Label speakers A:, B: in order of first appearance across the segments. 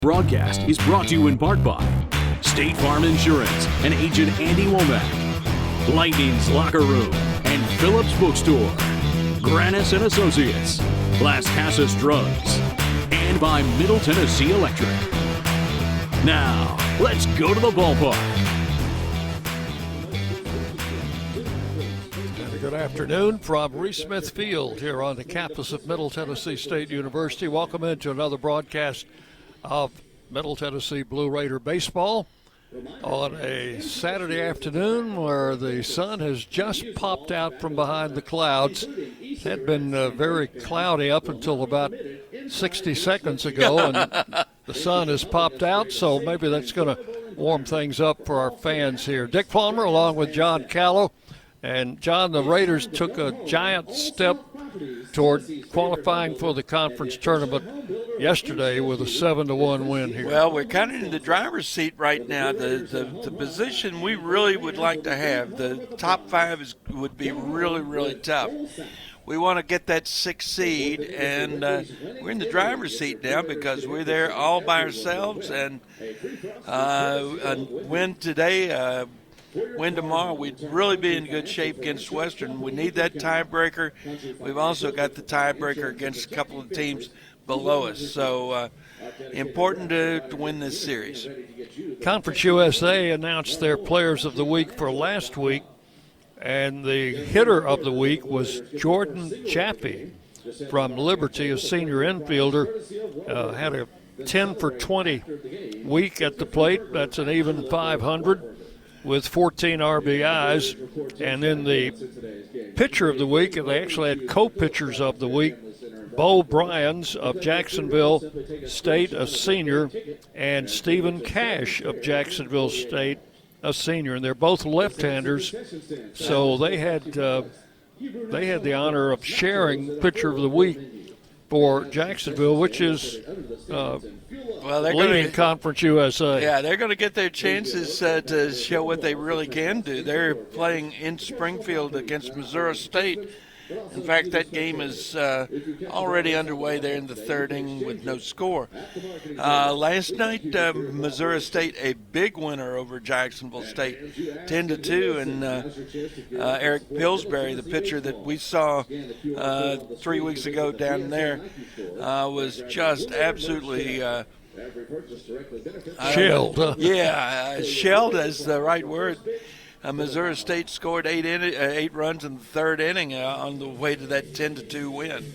A: Broadcast is brought to you in part by State Farm Insurance and agent Andy Womack, Lightning's Locker Room and Phillips Bookstore, Granis and Associates, Las Casas Drugs, and by Middle Tennessee Electric. Now, let's go to the ballpark.
B: Good afternoon from Reese Smith Field here on the campus of Middle Tennessee State University. Welcome into another broadcast of Middle Tennessee Blue Raider baseball on a Saturday afternoon where the sun has just popped out from behind the clouds. It had been very cloudy up until about 60 seconds ago, and the sun has popped out, so maybe that's going to warm things up for our fans here. Dick Palmer along with John Callow. And, John, the Raiders took a giant step toward qualifying for the conference tournament yesterday with a 7-1 win here.
C: Well, we're kind of in the driver's seat right now. The position we really would like to have, the top five would be really, really tough. We want to get that 6th seed, and we're in the driver's seat now because we're there all by ourselves. And win today, win tomorrow, we'd really be in good shape against Western. We need that tiebreaker. We've also got the tiebreaker against a couple of teams below us. So important to win this series.
B: Conference USA announced their players of the week for last week, and the hitter of the week was Jordan Chappie from Liberty, a senior infielder. Had a 10 for 20 week at the plate. That's an even 500. With 14 RBIs. And then the pitcher of the week, and they actually had co-pitchers of the week, Bo Bryans of Jacksonville State, a senior, and Stephen Cash of Jacksonville State, a senior. And they're both left-handers, so they had the honor of sharing pitcher of the week for Jacksonville, which is leading Conference USA.
C: Yeah, they're going to get their chances to show what they really can do. They're playing in Springfield against Missouri State. In fact, that game is already underway there in the third inning with no score. Last night, Missouri State, a big winner over Jacksonville State, 10-2, and Eric Pillsbury, the pitcher that we saw 3 weeks ago down there, was just absolutely
B: shelled.
C: Shelled is the right word. Missouri State scored 8 runs in the third inning on the way to that 10-2 win.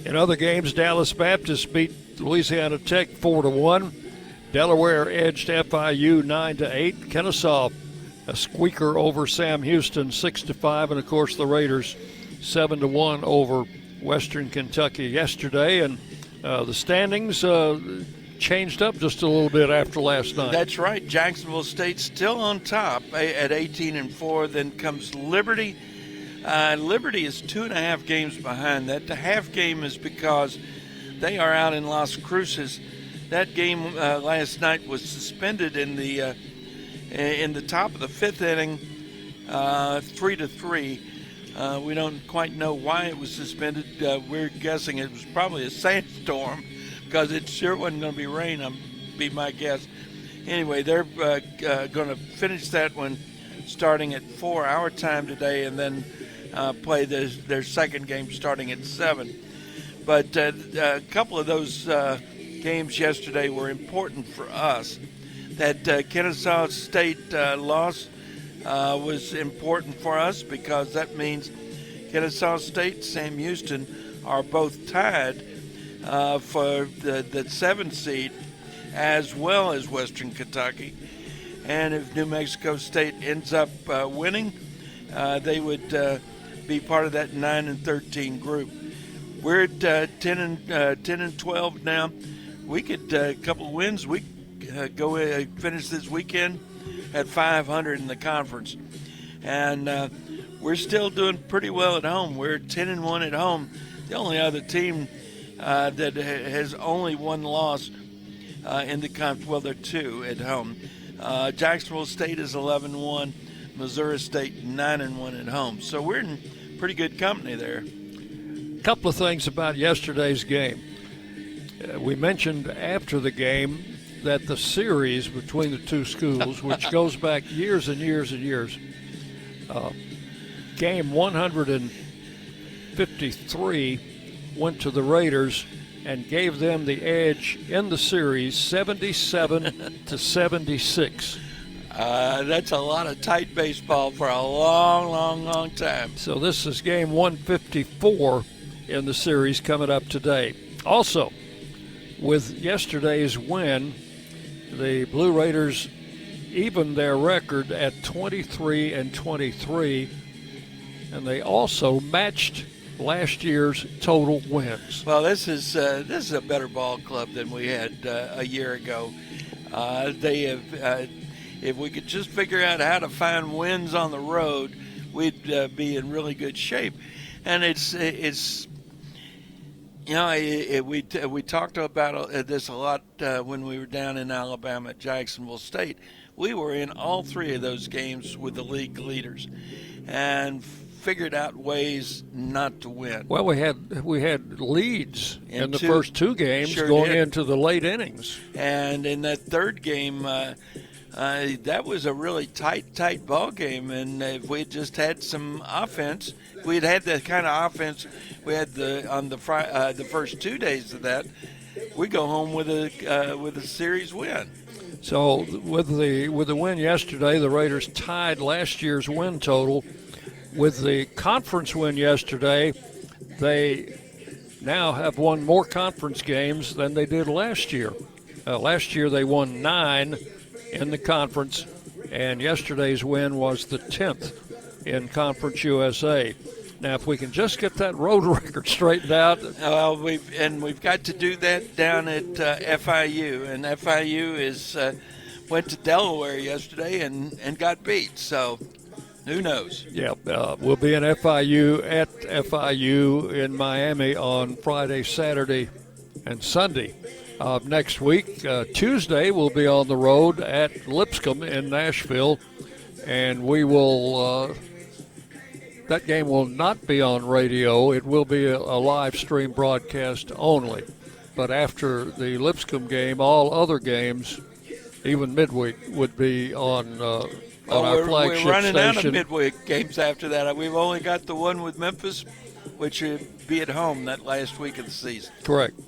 B: In other games, Dallas Baptist beat Louisiana Tech 4-1. Delaware edged FIU 9-8. Kennesaw a squeaker over Sam Houston 6-5, and of course the Raiders 7-1 over Western Kentucky yesterday. And the standings changed up just a little bit after last night.
C: That's right. Jacksonville State still on top at 18-4. Then comes Liberty. Liberty is 2.5 games behind that. The half game is because they are out in Las Cruces. That game last night was suspended in the top of the 5th inning, 3-3. We don't quite know why it was suspended. We're guessing it was probably a sandstorm, because it sure wasn't going to be rain, be my guess. Anyway, they're going to finish that one starting at 4 our time today, and then play their second game starting at 7. But a couple of those games yesterday were important for us. That Kennesaw State loss was important for us because that means Kennesaw State and Sam Houston are both tied for the 7th seed, as well as Western Kentucky. And if New Mexico State ends up winning, they would be part of that 9-13 group. We're at 10-12 now. We could a couple of wins. We go finish this weekend at 500 in the conference, and we're still doing pretty well at home. We're 10-1 at home. The only other team that has only one loss in the conference, well, there are 2 at home. Jacksonville State is 11-1. Missouri State 9-1 at home. So we're in pretty good company there.
B: A couple of things about yesterday's game. we mentioned after the game that the series between the two schools, which goes back years and years and years, game 153 went to the Raiders and gave them the edge in the series, 77-76.
C: That's a lot of tight baseball for a long, long, long time.
B: So this is game 154 in the series coming up today. Also, with yesterday's win, the Blue Raiders evened their record at 23-23, and they also matched last year's total wins.
C: Well, this is a better ball club than we had a year ago. They have, if we could just figure out how to find wins on the road, we'd be in really good shape. And it's you know, we talked about this a lot when we were down in Alabama at Jacksonville State. We were in all three of those games with the league leaders, and figured out ways not to win.
B: Well, we had leads in the first two games going into the late innings,
C: and in that third game, that was a really tight ball game. And if we had just had some offense, we'd had the kind of offense we had on the first 2 days of that, we go home with a series win.
B: So with the win yesterday, the Raiders tied last year's win total. With the conference win yesterday, they now have won more conference games than they did last year. Last year they won 9 in the conference, and yesterday's win was the 10th in Conference USA. Now, if we can just get that road record straightened out.
C: Well, we've got to do that down at FIU, and FIU went to Delaware yesterday and got beat. So who knows?
B: Yeah, we'll be in FIU at FIU in Miami on Friday, Saturday, and Sunday of next week. Tuesday we'll be on the road at Lipscomb in Nashville, and we will. That game will not be on radio. It will be a live stream broadcast only. But after the Lipscomb game, all other games, even midweek, would be on our flagship station.
C: We're running out of midweek games after that. We've only got the one with Memphis, which would be at home that last week of the season.
B: Correct.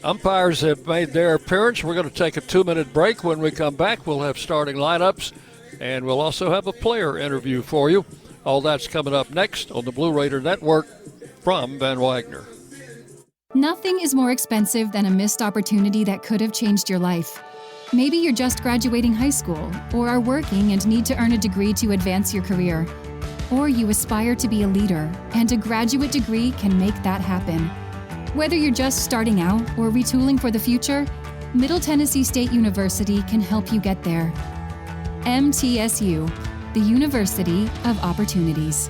B: Umpires have made their appearance. We're going to take a 2-minute break. When we come back, we'll have starting lineups, and we'll also have a player interview for you. All that's coming up next on the Blue Raider Network from Van Wagner.
D: Nothing is more expensive than a missed opportunity that could have changed your life. Maybe you're just graduating high school or are working and need to earn a degree to advance your career. Or you aspire to be a leader, and a graduate degree can make that happen. Whether you're just starting out or retooling for the future, Middle Tennessee State University can help you get there. MTSU, the University of Opportunities.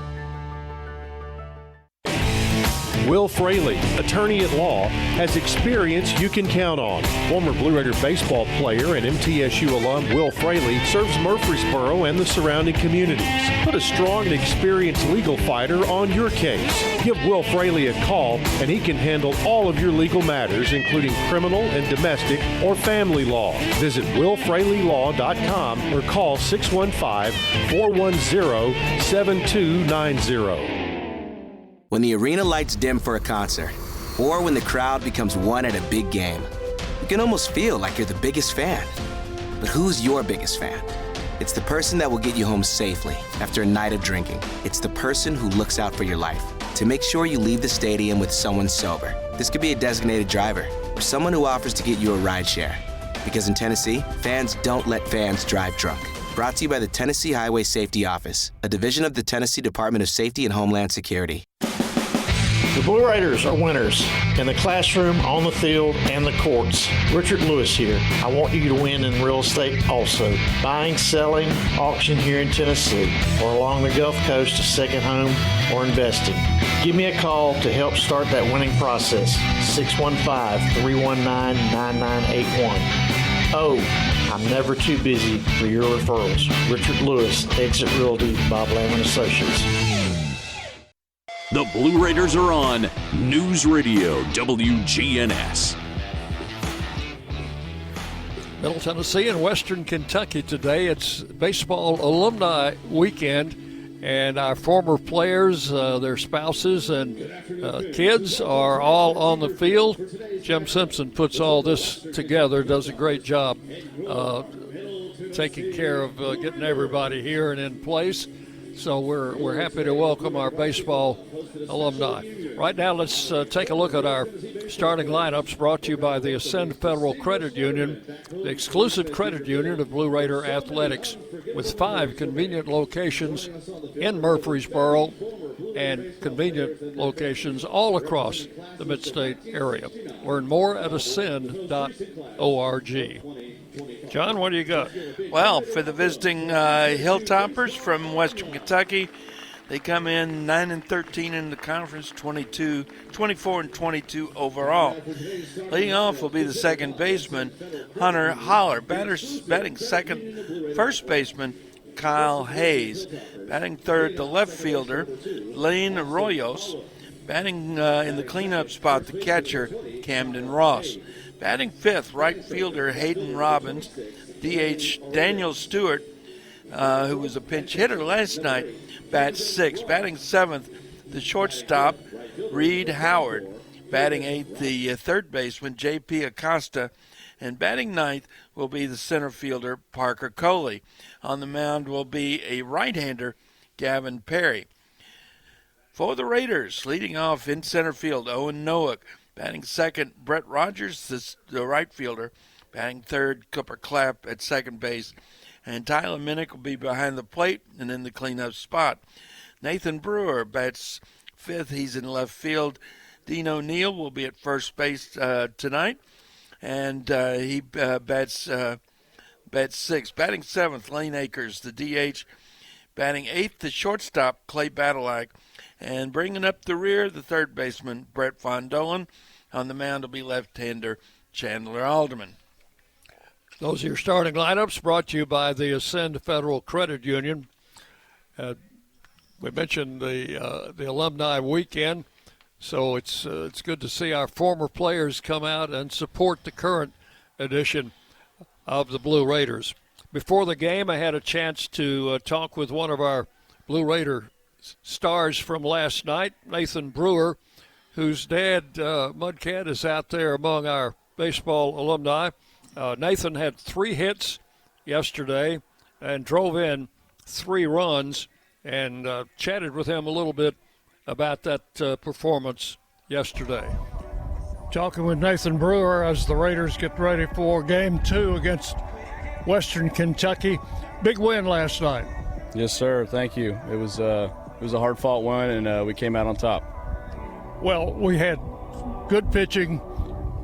E: Will Fraley, attorney at law, has experience you can count on. Former Blue Raider baseball player and MTSU alum Will Fraley serves Murfreesboro and the surrounding communities. Put a strong and experienced legal fighter on your case. Give Will Fraley a call and he can handle all of your legal matters, including criminal and domestic or family law. Visit willfraleylaw.com or call 615-410-7290.
F: When the arena lights dim for a concert, or when the crowd becomes one at a big game, you can almost feel like you're the biggest fan. But who's your biggest fan? It's the person that will get you home safely after a night of drinking. It's the person who looks out for your life to make sure you leave the stadium with someone sober. This could be a designated driver or someone who offers to get you a ride share. Because in Tennessee, fans don't let fans drive drunk. Brought to you by the Tennessee Highway Safety Office, a division of the Tennessee Department of Safety and Homeland Security.
G: The Blue Raiders are winners in the classroom, on the field, and the courts. Richard Lewis here. I want you to win in real estate also. Buying, selling, auction here in Tennessee, or along the Gulf Coast, a second home, or investing. Give me a call to help start that winning process. 615-319-9981. Oh, I'm never too busy for your referrals. Richard Lewis, Exit Realty, Bob Lamb & Associates.
A: The Blue Raiders are on News Radio WGNS.
B: Middle Tennessee and Western Kentucky today. It's baseball alumni weekend, and our former players, their spouses, and kids are all on the field. Jim Simpson puts all this together, does a great job taking care of getting everybody here and in place. So we're happy to welcome our baseball alumni. Right now, let's take a look at our starting lineups, brought to you by the Ascend Federal Credit Union, the exclusive credit union of Blue Raider Athletics, with 5 convenient locations in Murfreesboro and convenient locations all across the Mid-State area. Learn more at ascend.org. John, what do you got?
C: Well, for the visiting Hilltoppers from Western Kentucky, they come in 9-13 in the conference, 24-22 overall. Leading off will be the second baseman, Hunter Holler. Batting second, first baseman, Kyle Hayes. Batting third, the left fielder, Lane Arroyos. Batting in the cleanup spot, the catcher, Camden Ross. Batting fifth, right fielder Hayden Robbins. DH Daniel Stewart, who was a pinch hitter last night, bats sixth. Batting seventh, the shortstop Reed Howard. Batting eighth, the third baseman J.P. Acosta. And batting ninth will be the center fielder Parker Coley. On the mound will be a right-hander, Gavin Perry. For the Raiders, leading off in center field, Owen Noack. Batting second, Brett Rogers, the right fielder. Batting third, Cooper Clapp at second base. And Tyler Minnick will be behind the plate and in the cleanup spot. Nathan Brewer bats fifth. He's in left field. Dean O'Neill will be at first base tonight. And he bats sixth. Batting seventh, Lane Akers, the DH. Batting eighth, the shortstop, Clay Badalak. And bringing up the rear, the third baseman, Brett Von Dolan. On the mound will be left-hander Chandler Alderman.
B: Those are your starting lineups, brought to you by the Ascend Federal Credit Union. We mentioned the alumni weekend, so it's good to see our former players come out and support the current edition of the Blue Raiders. Before the game, I had a chance to talk with one of our Blue Raider stars from last night, Nathan Brewer, whose dad, Mudcat, is out there among our baseball alumni. Nathan had 3 hits yesterday and drove in 3 runs, and chatted with him a little bit about that performance yesterday. Talking with Nathan Brewer as the Raiders get ready for Game 2 against Western Kentucky. Big win last night.
H: Yes, sir. Thank you. It was a hard-fought win, and we came out on top.
B: Well, we had good pitching,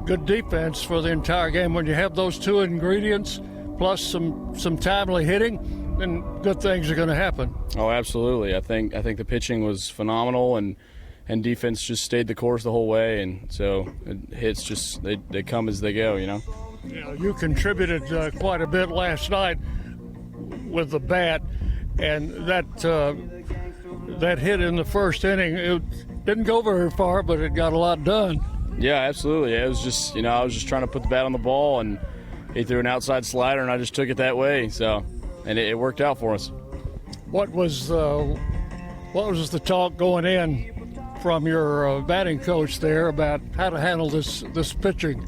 B: good defense for the entire game. When you have those 2 ingredients plus some timely hitting, then good things are going to happen.
H: Oh, absolutely. I think the pitching was phenomenal, and defense just stayed the course the whole way, and so hits just they come as they go, you know.
B: Yeah, you contributed quite a bit last night with the bat, and that hit in the first inning, it didn't go very far, but it got a lot done.
H: Yeah, absolutely. It was just, I was just trying to put the bat on the ball, and he threw an outside slider, and I just took it that way. So, and it worked out for us. What was
B: the talk going in from your batting coach there about how to handle this pitching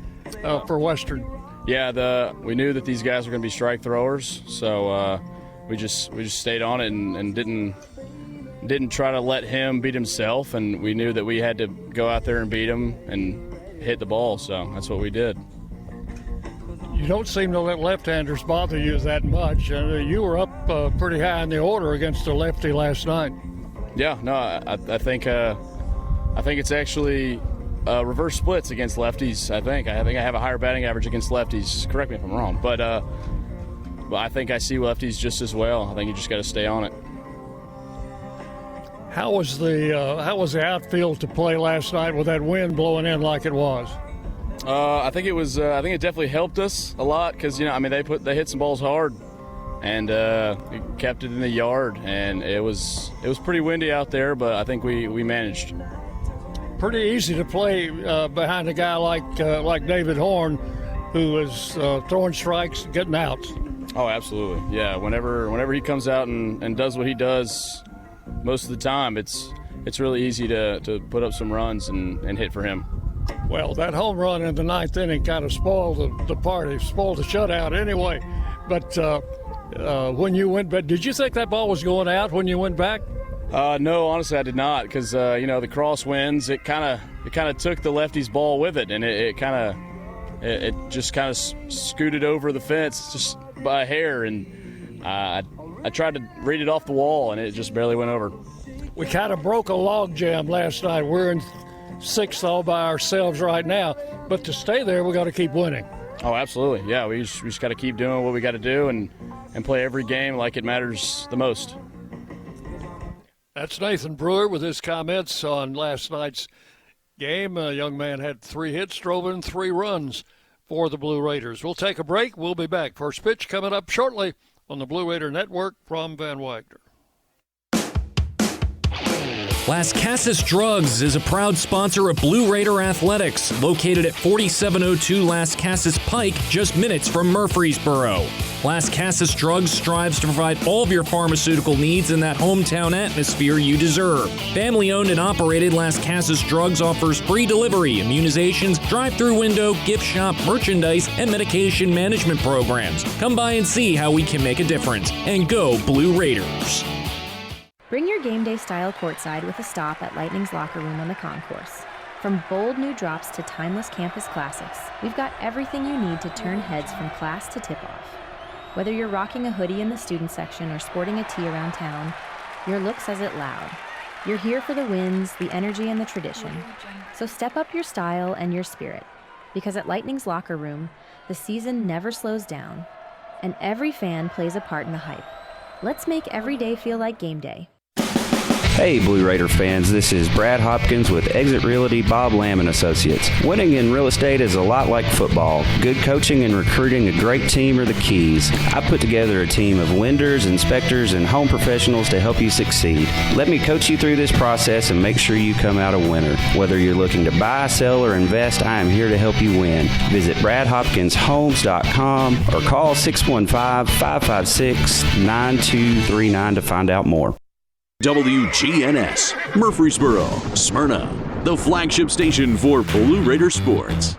B: for Western?
H: Yeah, we knew that these guys were going to be strike throwers, so we just stayed on it and didn't try to let him beat himself, and we knew that we had to go out there and beat him and hit the ball, so that's what we did.
B: You don't seem to let left-handers bother you that much. You were up pretty high in the order against a lefty last night.
H: Yeah, no, I think it's actually reverse splits against lefties. I think I have a higher batting average against lefties. Correct me if I'm wrong, but I think I see lefties just as well. I think you just got to stay on it.
B: How was the outfield to play last night with that wind blowing in like it was?
H: I think it was. I think it definitely helped us a lot because they hit some balls hard, and kept it in the yard, and it was pretty windy out there, but I think we managed.
B: Pretty easy to play behind a guy like David Horn. who is throwing strikes, getting outs.
H: Oh, absolutely. Yeah, whenever he comes out and does what he does most of the time, it's really easy to put up some runs and hit for him.
B: Well, that home run in the ninth inning kind of spoiled the party, spoiled the shutout anyway. But when you went back, did you think that ball was going out when you went back?
H: No, honestly, I did not, because the crosswinds, it kind of took the lefty's ball with it, and it just kind of scooted over the fence just by a hair, and I tried to read it off the wall, and it just barely went over.
B: We kind of broke a log jam last night. We're in sixth all by ourselves right now, but to stay there, we got to keep winning.
H: Oh, absolutely. Yeah, we just got to keep doing what we got to do and play every game like it matters the most.
B: That's Nathan Brewer with his comments on last night's game. A young man had 3 hits, drove in 3 runs for the Blue Raiders. We'll take a break. We'll be back. First pitch coming up shortly on the Blue Raider Network from Van Wagner.
A: Las Casas Drugs is a proud sponsor of Blue Raider Athletics, located at 4702 Las Casas Pike, just minutes from Murfreesboro. Las Casas Drugs strives to provide all of your pharmaceutical needs in that hometown atmosphere you deserve. Family-owned and operated, Las Casas Drugs offers free delivery, immunizations, drive-through window, gift shop, merchandise, and medication management programs. Come by and see how we can make a difference. And go Blue Raiders!
I: Bring your game day style courtside with a stop at Lightning's Locker Room on the concourse. From bold new drops to timeless campus classics, we've got everything you need to turn heads from class to tip-off. Whether you're rocking a hoodie in the student section or sporting a tee around town, your look says it loud. You're here for the wins, the energy, and the tradition. So step up your style and your spirit, because at Lightning's Locker Room, the season never slows down, and every fan plays a part in the hype. Let's make every day feel like game day.
J: Hey Blue Raider fans, this is Brad Hopkins with Exit Realty Bob Lamb & Associates. Winning in real estate is a lot like football. Good coaching and recruiting a great team are the keys. I put together a team of lenders, inspectors, and home professionals to help you succeed. Let me coach you through this process and make sure you come out a winner. Whether you're looking to buy, sell, or invest, I am here to help you win. Visit BradHopkinsHomes.com or call 615-556-9239 to find out more.
A: WGNS, Murfreesboro, Smyrna, the flagship station for Blue Raider sports.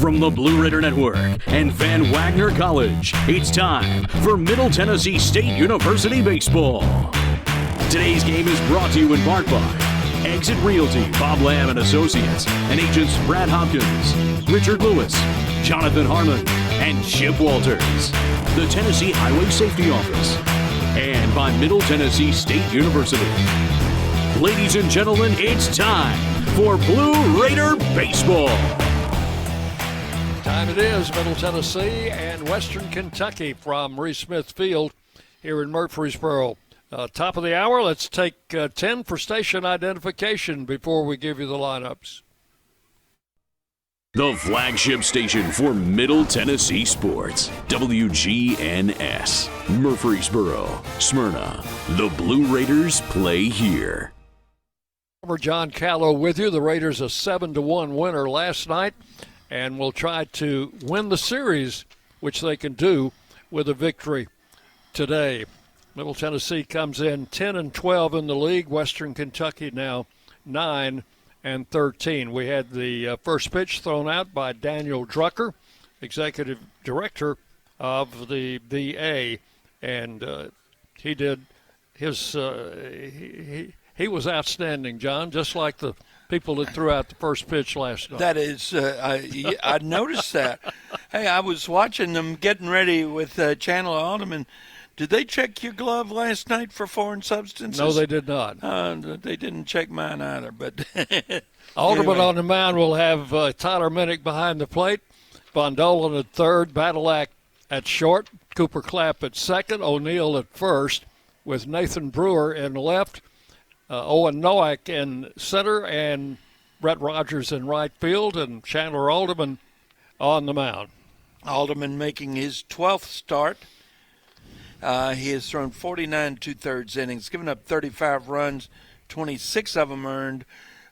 A: From the Blue Raider Network and Van Wagner College, it's time for Middle Tennessee State University baseball. Today's game is brought to you in part by Exit Realty, Bob Lamb & Associates, and agents Brad Hopkins, Richard Lewis, Jonathan Harmon, and Chip Walters, the Tennessee Highway Safety Office, and by Middle Tennessee State University. Ladies and gentlemen, it's time for Blue Raider baseball.
B: Time it is, Middle Tennessee and Western Kentucky from Reese Smith Field here in Murfreesboro. Top of the hour, let's take 10 for station identification before we give you the lineups.
A: The flagship station for Middle Tennessee sports, WGNS, Murfreesboro, Smyrna. The Blue Raiders play here.
B: John Callow with you. The Raiders a 7-1 winner last night, and will try to win the series, which they can do with a victory today. Middle Tennessee comes in 10-12 in the league. Western Kentucky now 9-13. We had the first pitch thrown out by Daniel Drucker, executive director of the VA, and he did his he was outstanding, John, just like the people that threw out the first pitch last night.
C: That is, I noticed that. Hey, I was watching them getting ready with Chandler Alderman. Did they check your glove last night for foreign substances?
B: No, they did not.
C: They didn't check mine either. But
B: Alderman
C: anyway.
B: on the mound will have Tyler Minnick behind the plate, Von Dolan at third, Badalak at short, Cooper Clapp at second, O'Neill at first, with Nathan Brewer in left, Owen Nowak in center, and Brett Rogers in right field, and Chandler Alderman on the mound.
C: Alderman making his 12th start. He has thrown 49 2/3 innings, given up 35 runs, 26 of them earned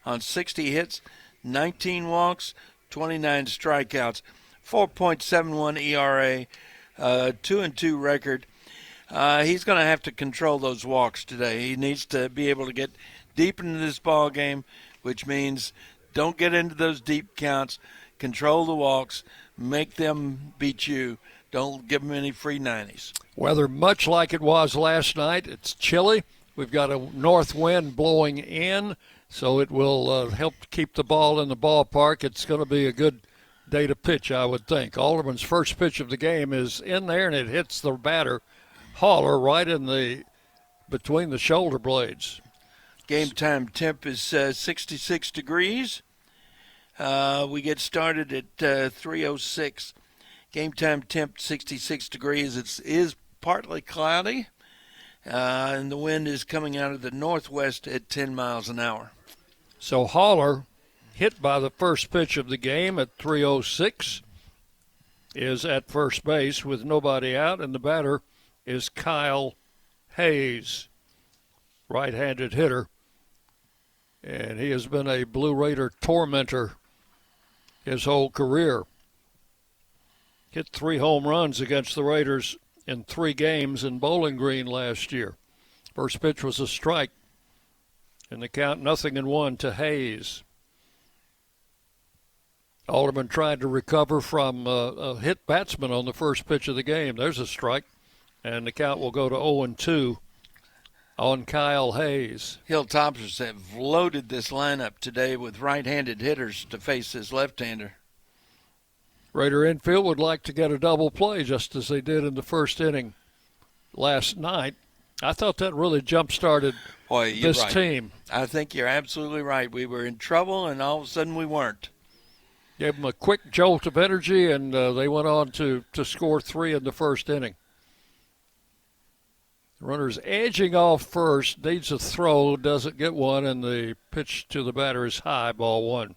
C: on 60 hits, 19 walks, 29 strikeouts. 4.71 ERA, 2-2 record. He's going to have to control those walks today. He needs to be able to get deep into this ball game, which means don't get into those deep counts, control the walks, make them beat you. Don't give them any free 90s.
B: Weather much like it was last night. It's chilly. We've got a north wind blowing in, so it will help keep the ball in the ballpark. It's going to be a good day to pitch, I would think. Alderman's first pitch of the game is in there, and it hits the batter, Haller, right in the between the shoulder blades.
C: Game time temp is 66 degrees. We get started at 3:06. Game time temp 66 degrees. It is partly cloudy, and the wind is coming out of the northwest at 10 miles an hour.
B: So Haller, hit by the first pitch of the game at 3:06, is at first base with nobody out, and the batter is Kyle Hayes, right-handed hitter. And he has been a Blue Raider tormentor his whole career. Hit 3 home runs against the Raiders in 3 games in Bowling Green last year. First pitch was a strike, and the count 0-1 to Hayes. Alderman tried to recover from a hit batsman on the first pitch of the game. There's a strike, and the count will go to 0-2 on Kyle Hayes.
C: Hilltoppers have loaded this lineup today with right-handed hitters to face this left-hander.
B: Raider infield would like to get a double play just as they did in the first inning last night. I thought that really jump-started this team.
C: I think you're absolutely right. We were in trouble, and all of a sudden we weren't.
B: Gave them a quick jolt of energy, and they went on to score 3 in the first inning. The runner's edging off first, needs a throw, doesn't get one, and the pitch to the batter is high, ball 1.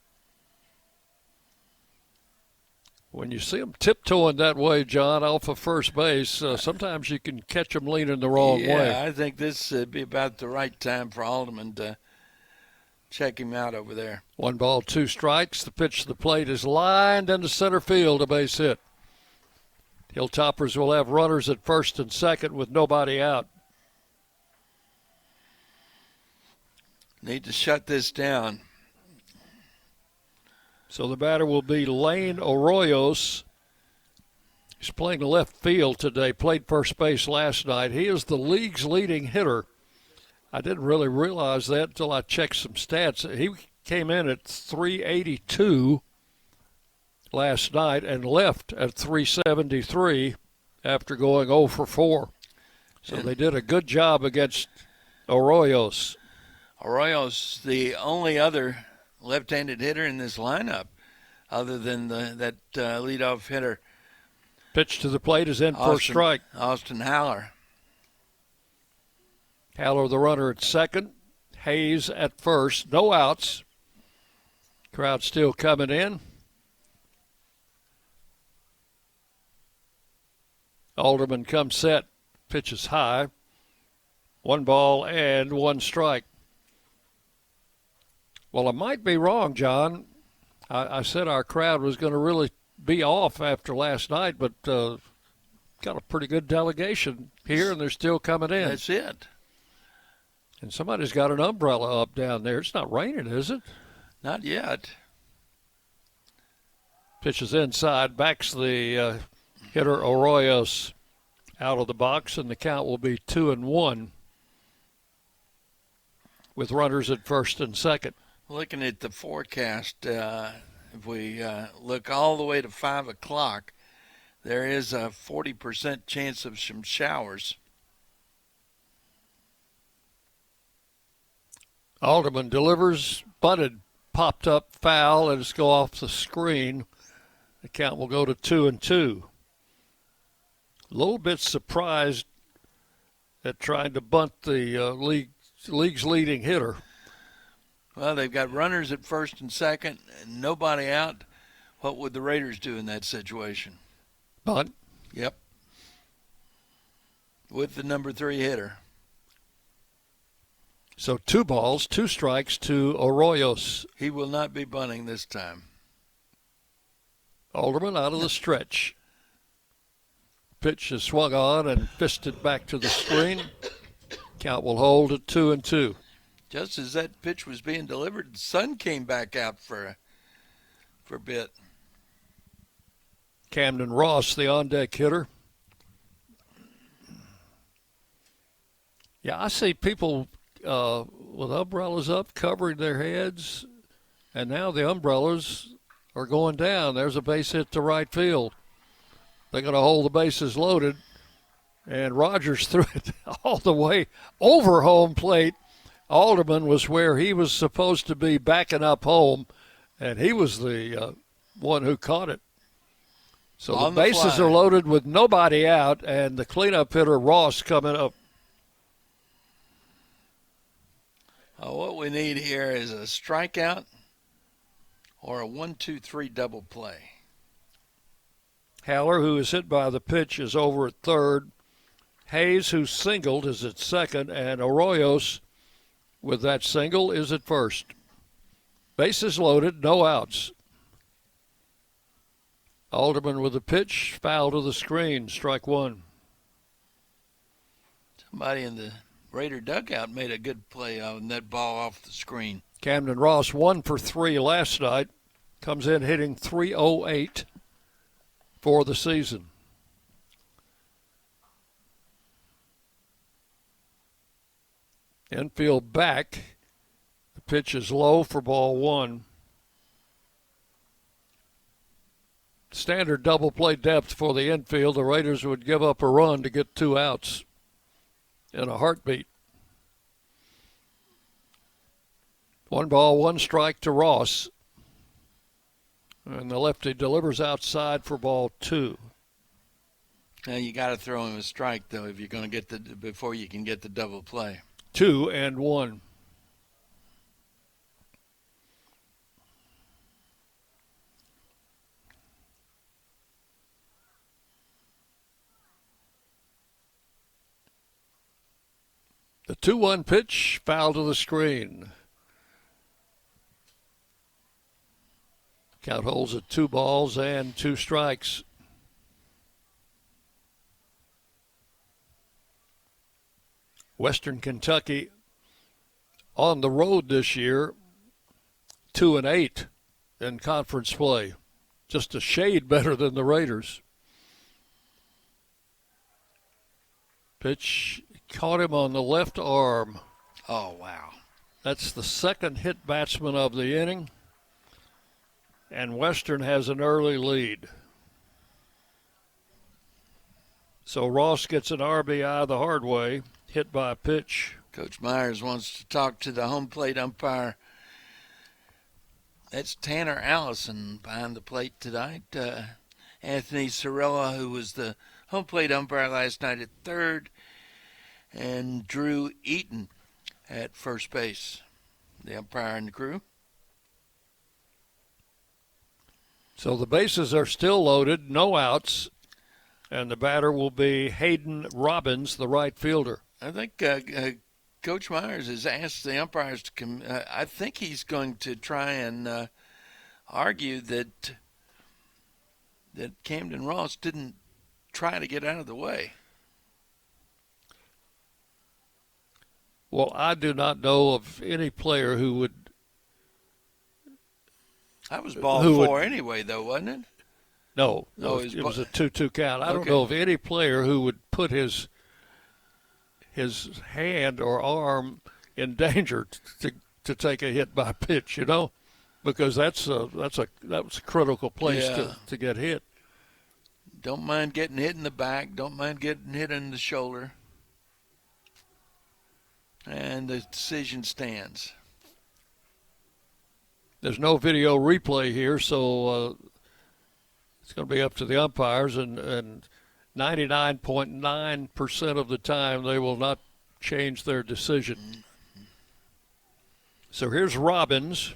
B: When you see them tiptoeing that way, John, off of first base, sometimes you can catch them leaning the wrong way.
C: Yeah, I think this would be about the right time for Alderman to check him out over there.
B: 1 ball, 2 strikes. The pitch to the plate is lined into center field, a base hit. Hilltoppers will have runners at first and second with nobody out.
C: Need to shut this down.
B: So the batter will be Lane Arroyos. He's playing left field today, played first base last night. He is the league's leading hitter. I didn't really realize that until I checked some stats. He came in at 382 last night and left at 373 after going 0 for 4. So they did a good job against Arroyos.
C: Arroyos, the only other left-handed hitter in this lineup other than that leadoff hitter.
B: Pitch to the plate is in for a strike.
C: Austin Haller.
B: Haller, the runner at second. Hayes at first. No outs. Crowd still coming in. Alderman comes set. Pitches high. 1 ball and 1 strike. Well, I might be wrong, John. I said our crowd was going to really be off after last night, but got a pretty good delegation here, and they're still coming in.
C: That's it.
B: And somebody's got an umbrella up down there. It's not raining, is it?
C: Not yet.
B: Pitches inside, backs the hitter Arroyos out of the box, and the count will be 2-1 with runners at first and second.
C: Looking at the forecast, if we look all the way to 5 o'clock, there is a 40% chance of some showers.
B: Alderman delivers, bunted, popped up, foul, and it's go off the screen. The count will go to 2-2. A little bit surprised at trying to bunt the league's leading hitter.
C: Well, they've got runners at first and second and nobody out. What would the Raiders do in that situation?
B: Bunt.
C: Yep. With the number 3 hitter.
B: So 2 balls, 2 strikes to Arroyos.
C: He will not be bunting this time.
B: Alderman out of the stretch. Pitch is swung on and fisted back to the screen. Count will hold at 2-2.
C: Just as that pitch was being delivered, the sun came back out for a bit.
B: Camden Ross, the on-deck hitter. Yeah, I see people with umbrellas up covering their heads, and now the umbrellas are going down. There's a base hit to right field. They're going to hold the bases loaded, and Rogers threw it all the way over home plate. Alderman was where he was supposed to be backing up home, and he was the one who caught it. So the bases are loaded with nobody out, and the cleanup hitter Ross coming up.
C: What we need here is a strikeout or a 1-2-3 double play.
B: Haller, who is hit by the pitch, is over at third. Hayes, who singled, is at second, and Arroyos, with that single, is at first. Bases loaded, no outs. Alderman with the pitch, foul to the screen, strike one.
C: Somebody in the Raider dugout made a good play on that ball off the screen.
B: Camden Ross 1 for 3 last night. Comes in hitting .308 for the season. Infield back. The pitch is low for ball one. Standard double play depth for the infield. The Raiders would give up a run to get 2 outs in a heartbeat. 1 ball, 1 strike to Ross. And the lefty delivers outside for ball 2.
C: Now you got to throw him a strike, though, if you're going to get before you can get the double play.
B: 2-1. The 2-1 pitch, foul to the screen. Count holds at 2 balls and 2 strikes. Western Kentucky on the road this year, 2-8 in conference play. Just a shade better than the Raiders. Pitch caught him on the left arm.
C: Oh, wow.
B: That's the second hit batsman of the inning. And Western has an early lead. So Ross gets an RBI the hard way, hit by a pitch.
C: Coach Myers wants to talk to the home plate umpire. That's Tanner Allison behind the plate tonight. Anthony Sorella, who was the home plate umpire last night at third, and Drew Eaton at first base, the umpire and the crew.
B: So the bases are still loaded, no outs, and the batter will be Hayden Robbins, the right fielder.
C: I think Coach Myers has asked the umpires to come. I think he's going to try and argue that Camden Ross didn't try to get out of the way.
B: Well, I do not know of any player who would.
C: That was ball 4 anyway, though, wasn't it?
B: No, it was a 2-2 count. I don't know of any player who would put his hand or arm in danger to take a hit by pitch, because that was a critical place to get hit.
C: Don't mind getting hit in the back. Don't mind getting hit in the shoulder. And the decision stands.
B: There's no video replay here, so it's going to be up to the umpires, and 99.9% of the time they will not change their decision. So here's Robbins.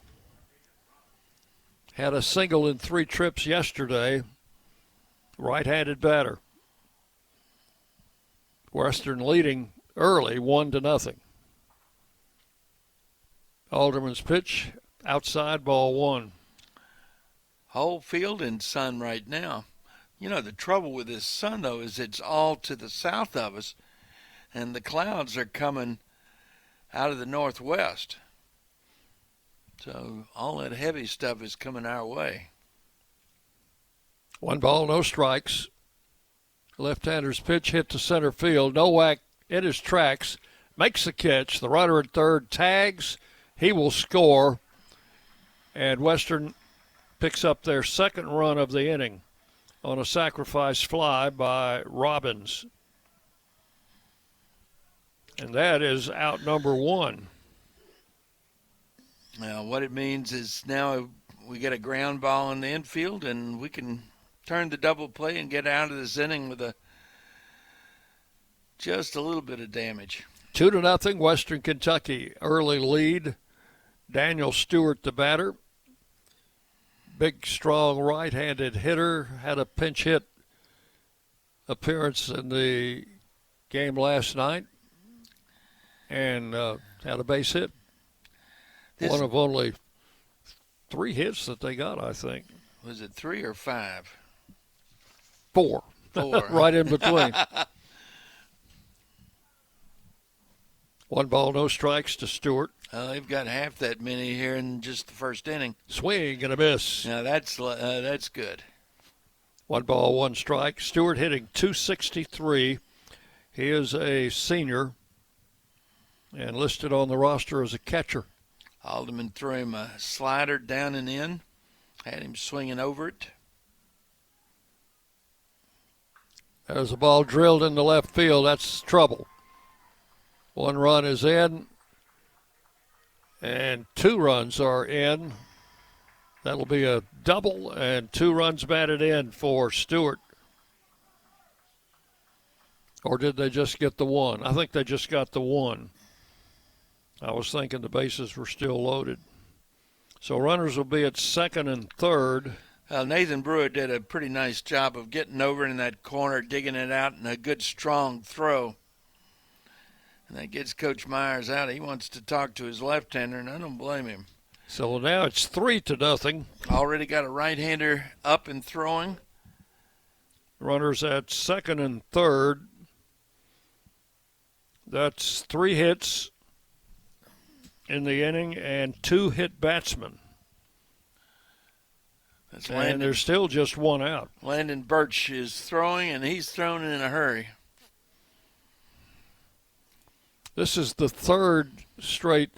B: Had a single in 3 trips yesterday. Right-handed batter. Western leading early, 1-0. Alderman's pitch, outside, ball 1.
C: whole field in sun right now. You know, the trouble with this sun, though, is it's all to the south of us, and the clouds are coming out of the northwest. So all that heavy stuff is coming our way.
B: 1 ball, no strikes. Left-hander's pitch hit to center field. Nowak in his tracks, makes the catch. The runner at third tags. He will score. And Western picks up their second run of the inning on a sacrifice fly by Robbins. And that is out number 1.
C: Now, what it means is now we get a ground ball in the infield, and we can turn the double play and get out of this inning with just a little bit of damage.
B: 2-0, Western Kentucky. Early lead. Daniel Stewart, the batter. Big, strong right-handed hitter. Had a pinch hit appearance in the game last night and had a base hit. One of only 3 hits that they got, I think.
C: Was it 3 or 5?
B: 4.
C: 4.
B: Right in between. 1 ball, no strikes to Stewart.
C: They've got half that many here in just the first inning.
B: Swing and a miss.
C: Now that's good.
B: 1 ball, 1 strike. Stewart hitting .263. He is a senior and listed on the roster as a catcher.
C: Alderman threw him a slider down and in, had him swinging over it.
B: There's a ball drilled into left field. That's trouble. 1 run is in, and 2 runs are in. That'll be a double, and 2 runs batted in for Stewart. Or did they just get the 1? I think they just got the 1. I was thinking the bases were still loaded. So runners will be at second and third.
C: Nathan Brewer did a pretty nice job of getting over in that corner, digging it out, and a good strong throw. And that gets Coach Myers out. He wants to talk to his left-hander, and I don't blame him.
B: So now it's 3-0.
C: Already got a right-hander up and throwing.
B: Runners at second and third. That's 3 hits in the inning and 2 hit batsmen. And there's still just 1 out.
C: Landon Birch is throwing, and he's thrown in a hurry.
B: This is the 3rd straight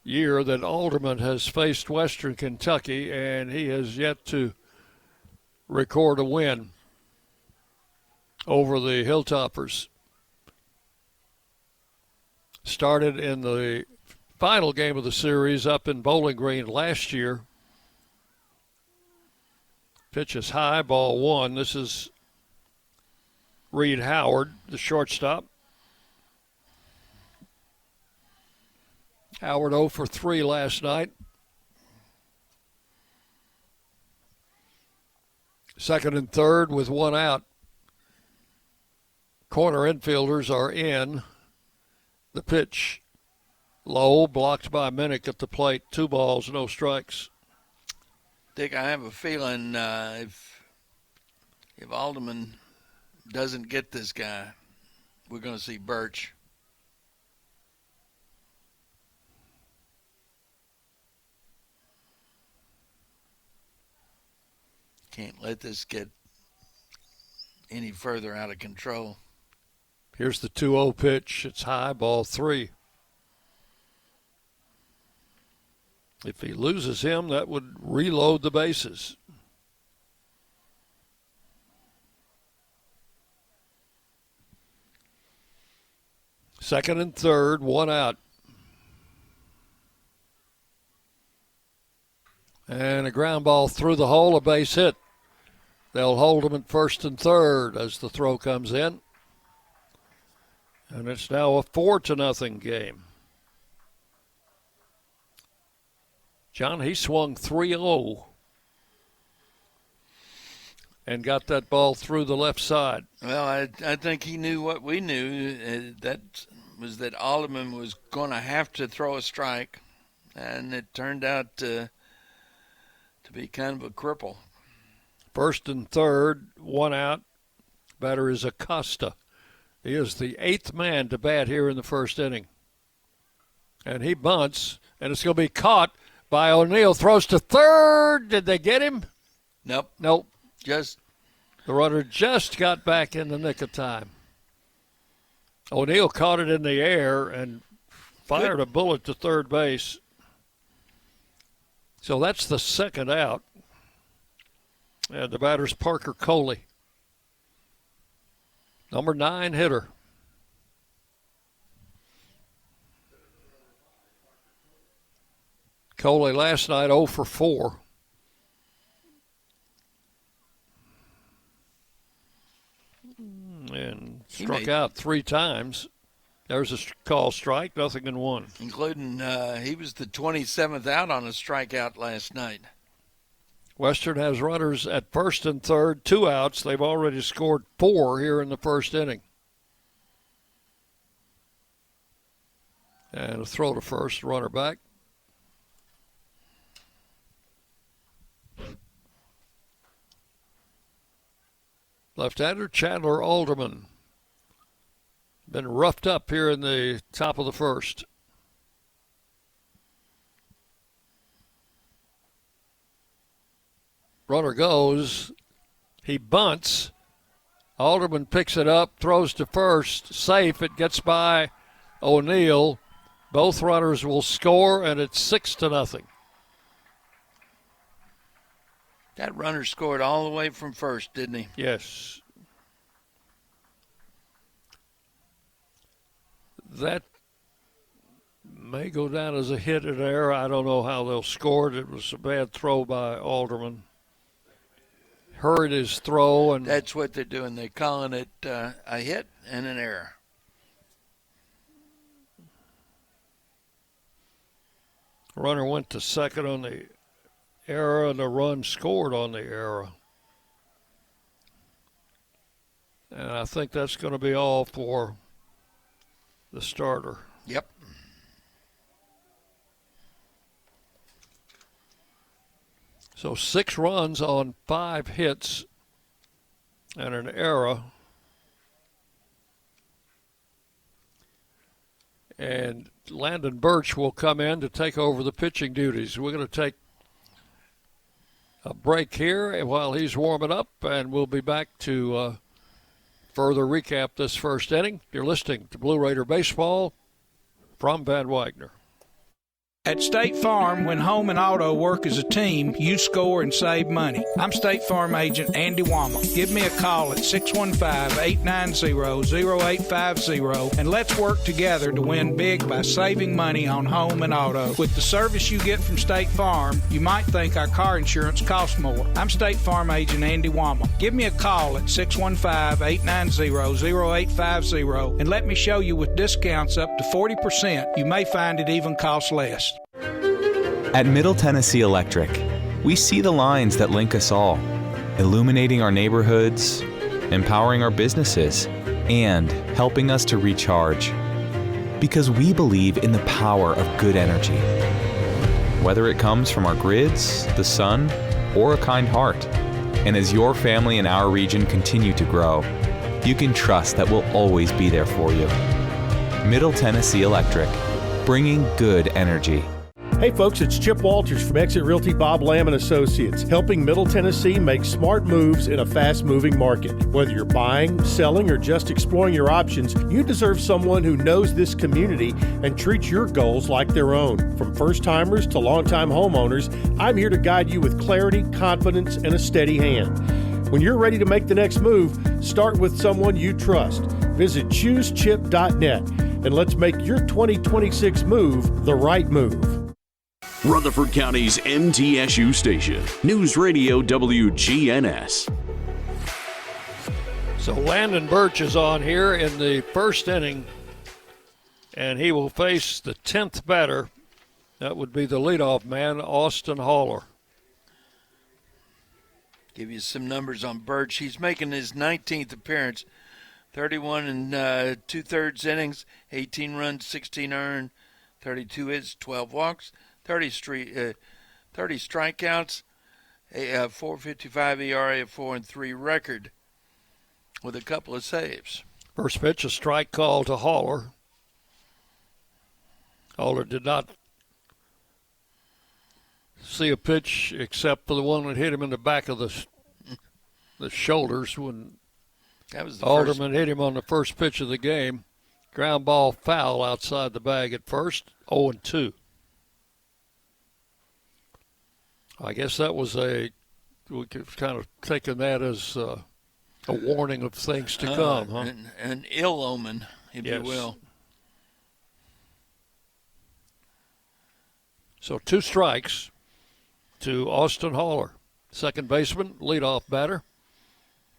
B: year that Alderman has faced Western Kentucky, and he has yet to record a win over the Hilltoppers. Started in the final game of the series up in Bowling Green last year. Pitch is high, ball 1. This is Reed Howard, the shortstop. Howard 0 for 3 last night. Second and third with 1 out. Corner infielders are in. The pitch low, blocked by Minnick at the plate. 2 balls, no strikes.
C: Dick, I have a feeling if Alderman doesn't get this guy, we're going to see Birch. Can't let this get any further out of control.
B: Here's the 2-0 pitch. It's high, ball 3. If he loses him, that would reload the bases. Second and third, 1 out. And a ground ball through the hole, a base hit. They'll hold him at first and third as the throw comes in. And it's now a 4-0 game. John, he swung 3-0 and got that ball through the left side.
C: Well, I think he knew what we knew. That was that Alderman was going to have to throw a strike, and it turned out to to be kind of a cripple.
B: First and third, one out. Batter is Acosta. He is the 8th man to bat here in the first inning. And he bunts, and it's going to be caught by O'Neill. Throws to third. Did they get him?
C: Nope. Just
B: the runner just got back in the nick of time. O'Neill caught it in the air and fired a bullet to third base. So that's the second out. And the batter's Parker Coley, number 9 hitter. Coley last night 0 for 4. And struck out 3 times. There's a call strike, nothing in 1.
C: Including he was the 27th out on a strikeout last night.
B: Western has runners at first and third, 2 outs. They've already scored 4 here in the first inning. And a throw to first, runner back. Left-hander Chandler Alderman. Been roughed up here in the top of the first. Runner goes. He bunts. Alderman picks it up, throws to first. Safe. It gets by O'Neill. Both runners will score, and it's 6-0.
C: That runner scored all the way from first, didn't he?
B: Yes. That may go down as a hit and error. I don't know how they'll score it. It was a bad throw by Alderman. Hurried his throw. And
C: that's what they're doing. They're calling it a hit and an error.
B: Runner went to second on the error, and the run scored on the error. And I think that's going to be all for the starter.
C: Yep.
B: So 6 runs on 5 hits and an error. And Landon Birch will come in to take over the pitching duties. We're going to take a break here while he's warming up, and we'll be back to further recap this first inning. You're listening to Blue Raider Baseball from Van Wagner.
K: At State Farm, when home and auto work as a team, you score and save money. I'm State Farm agent Andy Wama. Give me a call at 615-890-0850 and let's work together to win big by saving money on home and auto. With the service you get from State Farm, you might think our car insurance costs more. I'm State Farm agent Andy Wama. Give me a call at 615-890-0850 and let me show you with discounts up to 40%. You may find it even costs less.
L: At Middle Tennessee Electric, we see the lines that link us all, illuminating our neighborhoods, empowering our businesses, and helping us to recharge. Because we believe in the power of good energy. Whether it comes from our grids, the sun, or a kind heart. And as your family and our region continue to grow, you can trust that we'll always be there for you. Middle Tennessee Electric, bringing good energy.
E: Hey folks, it's Chip Walters from Exit Realty Bob Lamb & Associates, helping Middle Tennessee make smart moves in a fast-moving market. Whether you're buying, selling, or just exploring your options, you deserve someone who knows this community and treats your goals like their own. From first-timers to long-time homeowners, I'm here to guide you with clarity, confidence, and a steady hand. When you're ready to make the next move, start with someone you trust. Visit choosechip.net and let's make your 2026 move the right move.
A: Rutherford County's MTSU station, News Radio WGNS.
B: So Landon Birch is on here in the first inning, and he will face the 10th batter. That would be the leadoff man, Austin Haller.
C: Give you some numbers on Birch. He's making his 19th appearance, 31 and 2/3 innings, 18 runs, 16 earned, 32 hits, 12 walks. 30 strikeouts, a 4.55 ERA, a 4-3 record with a couple of saves.
B: First pitch, a strike call to Haller. Haller did not see a pitch except for the one that hit him in the back of the shoulders when
C: that was the
B: Alderman hit him on the first pitch of the game. Ground ball foul outside the bag at first, 0-2. I guess that was we could kind of taken that as a warning of things to come, huh?
C: An ill omen, if you will.
B: So 2 strikes to Austin Haller. Second baseman, leadoff batter.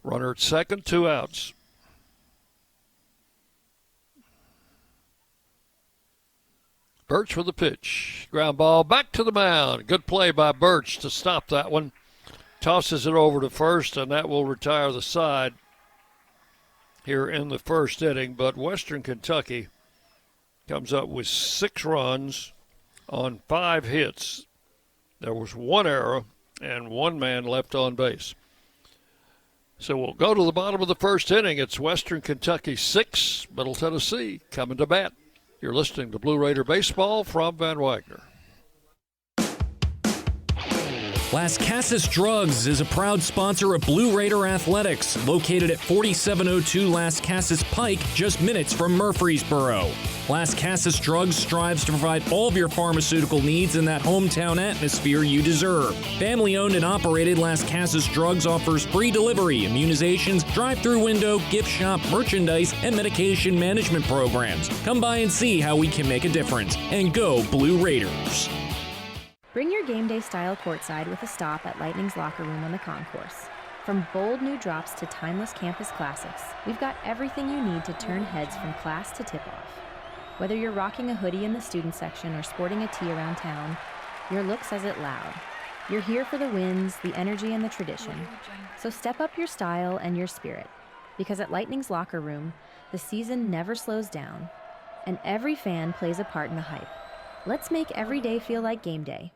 B: Runner at second, 2 outs. Birch with the pitch. Ground ball back to the mound. Good play by Birch to stop that one. Tosses it over to first, and that will retire the side here in the first inning. But Western Kentucky comes up with 6 runs on 5 hits. There was 1 error and 1 man left on base. So we'll go to the bottom of the first inning. It's Western Kentucky 6, Middle Tennessee coming to bat. You're listening to Blue Raider Baseball from Van Wagner.
M: Las Casas Drugs is a proud sponsor of Blue Raider Athletics, located at 4702 Las Casas Pike, just minutes from Murfreesboro. Las Casas Drugs strives to provide all of your pharmaceutical needs in that hometown atmosphere you deserve. Family-owned and operated, Las Casas Drugs offers free delivery, immunizations, drive-through window, gift shop, merchandise, and medication management programs. Come by and see how we can make a difference. And go Blue Raiders!
I: Bring your game day style courtside with a stop at Lightning's locker room on the concourse. From bold new drops to timeless campus classics, we've got everything you need to turn heads from class to tip-off. Whether you're rocking a hoodie in the student section or sporting a tee around town, your look says it loud. You're here for the wins, the energy, and the tradition. So step up your style and your spirit, because at Lightning's locker room, the season never slows down, and every fan plays a part in the hype. Let's make every day feel like game day.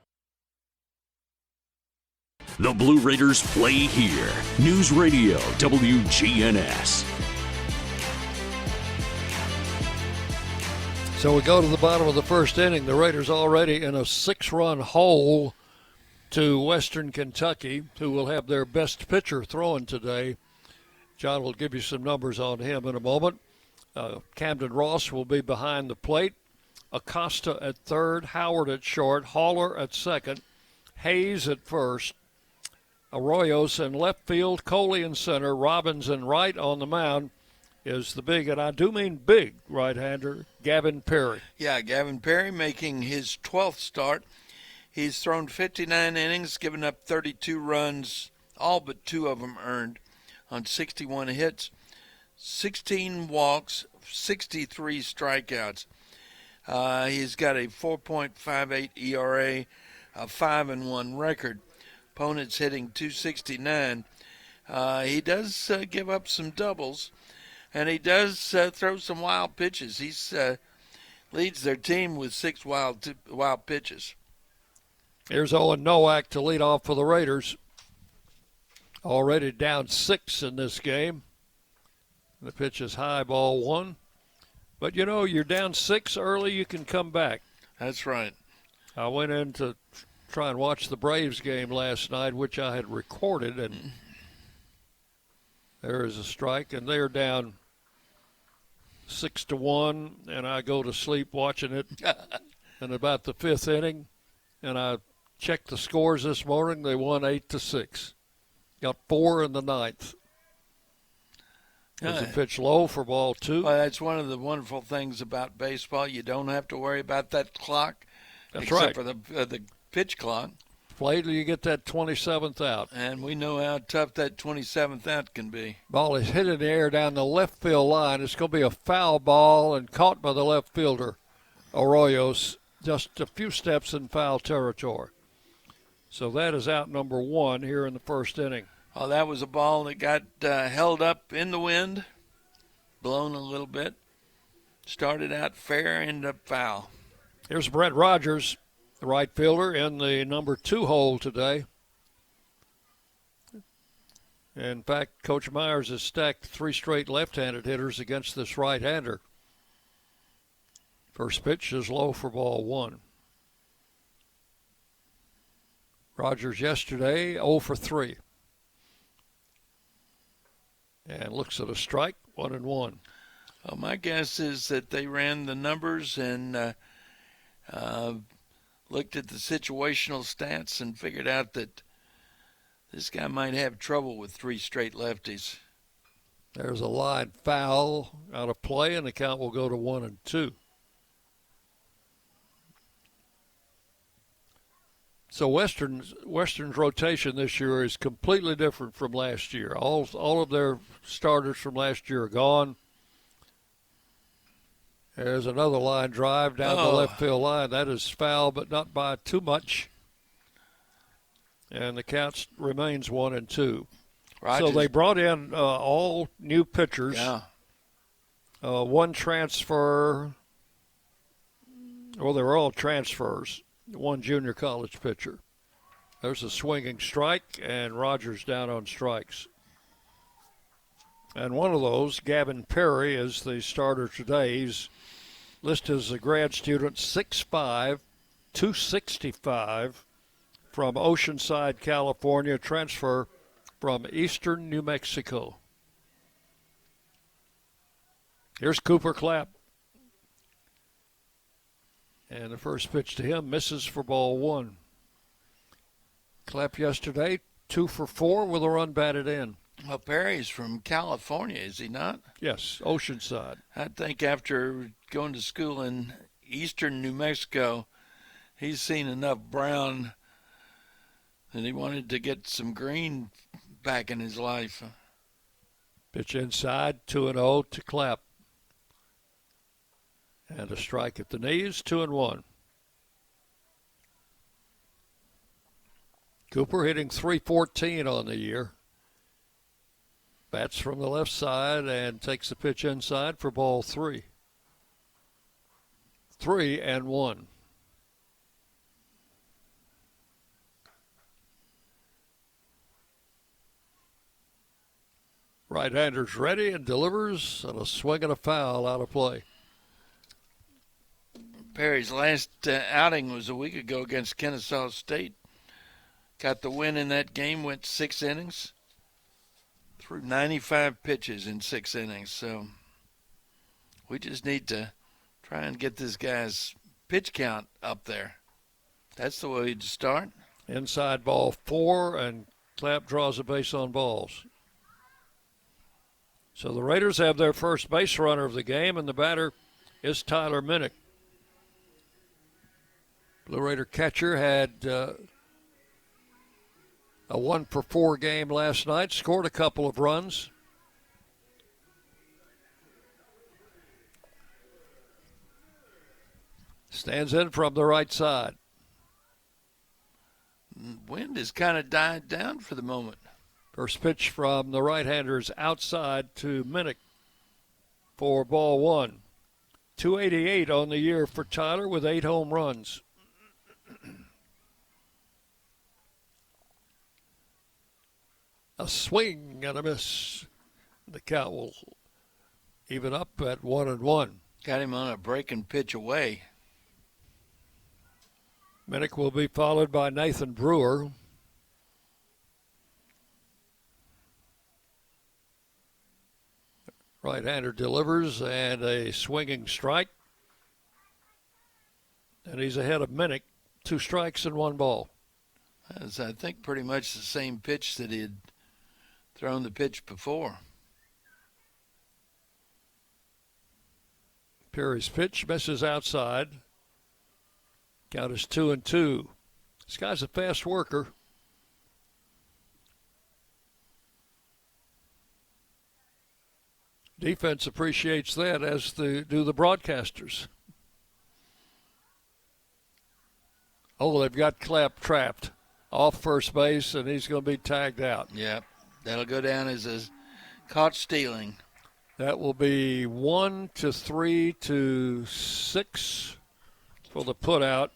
A: The Blue Raiders play here. News Radio WGNS.
B: So we go to the bottom of the first inning. The Raiders already in a 6-run hole to Western Kentucky, who will have their best pitcher throwing today. John will give you some numbers on him in a moment. Camden Ross will be behind the plate. Acosta at third, Howard at short, Haller at second, Hayes at first, Arroyos in left field, Coley in center, Robbins in right. On the mound is the big, and I do mean big, right-hander, Gavin Perry.
C: Yeah, Gavin Perry making his 12th start. He's thrown 59 innings, given up 32 runs, all but 2 of them earned, on 61 hits, 16 walks, 63 strikeouts. He's got a 4.58 ERA, a 5-1 record. Opponents hitting 269. He does give up some doubles, and he does throw some wild pitches. He's leads their team with 6 wild pitches.
B: Here's Owen Nowak to lead off for the Raiders. Already down 6 in this game. The pitch is high, ball 1. But, you know, you're down 6 early, you can come back.
C: That's right.
B: I went in to try and watch the Braves game last night, which I had recorded, and there is a strike, and they're down 6-1, and I go to sleep watching it in about the 5th inning, and I checked the scores this morning. They won 8-6. Got 4 in the 9th. Was a pitch low for ball 2.
C: Well, that's one of the wonderful things about baseball. You don't have to worry about that clock.
B: That's
C: except
B: right.
C: for the pitch clock.
B: Play till you get that 27th out.
C: And we know how tough that 27th out can be.
B: Ball is hit in the air down the left field line. It's going to be a foul ball and caught by the left fielder, Arroyos, just a few steps in foul territory. So that is out number 1 here in the first inning.
C: Well, that was a ball that got held up in the wind, blown a little bit. Started out fair, ended up foul.
B: Here's Brett Rogers, the right fielder, in the number 2 hole today. In fact, Coach Myers has stacked 3 straight left-handed hitters against this right-hander. First pitch is low for ball 1. Rogers yesterday 0 for 3. And looks at a strike, 1-1.
C: Well, my guess is that they ran the numbers and looked at the situational stats and figured out that this guy might have trouble with 3 straight lefties.
B: There's a line foul out of play, and the count will go to 1-2. So Western's rotation this year is completely different from last year. All of their starters from last year are gone. There's another line drive down the left field line. That is foul, but not by too much. And the count remains 1-2.
C: Rogers.
B: So they brought in all new pitchers.
C: Yeah.
B: 1 transfer. Well, they were all transfers. 1 junior college pitcher. There's a swinging strike, and Rogers down on strikes. And one of those, Gavin Perry, is the starter today. He's listed as a grad student, 6'5", 265, from Oceanside, California, transfer from Eastern New Mexico. Here's Cooper Clapp. And the first pitch to him misses for ball 1. Clapp yesterday, 2 for 4 with a run batted in.
C: Well, Perry's from California, is he not?
B: Yes, Oceanside.
C: I think after going to school in Eastern New Mexico, he's seen enough brown that he wanted to get some green back in his life.
B: Pitch inside, 2-0 to Clapp. And a strike at the knees, 2-1. Cooper hitting .314 on the year. Bats from the left side and takes the pitch inside for ball 3. 3-1. Right-hander's ready and delivers, and a swing and a foul out of play.
C: Perry's last outing was a week ago against Kennesaw State. Got the win in that game, went 6 innings. Threw 95 pitches in 6 innings. So we just need to try and get this guy's pitch count up there. That's the way to start.
B: Inside ball 4, and Clapp draws a base on balls. So the Raiders have their first base runner of the game, and the batter is Tyler Minnick. Blue Raider catcher had a 1 for 4 game last night, scored a couple of runs. Stands in from the right side.
C: Wind has kind of died down for the moment.
B: First pitch from the right-handers outside to Minnick for ball 1. 288 on the year for Tyler with 8 home runs. A swing and a miss. The count will even up at 1-1.
C: Got him on a breaking pitch away.
B: Minnick will be followed by Nathan Brewer. Right-hander delivers and a swinging strike. And he's ahead of Minnick. 2 strikes and 1 ball.
C: That's, I think, pretty much the same pitch that he had thrown the pitch before.
B: Perry's pitch misses outside. Count is 2-2. This guy's a fast worker. Defense appreciates that, as do the broadcasters. Oh, they've got Clapp trapped off first base, and he's going to be tagged out.
C: Yep, that'll go down as a caught stealing.
B: That will be 1 to 3 to 6 for the putout.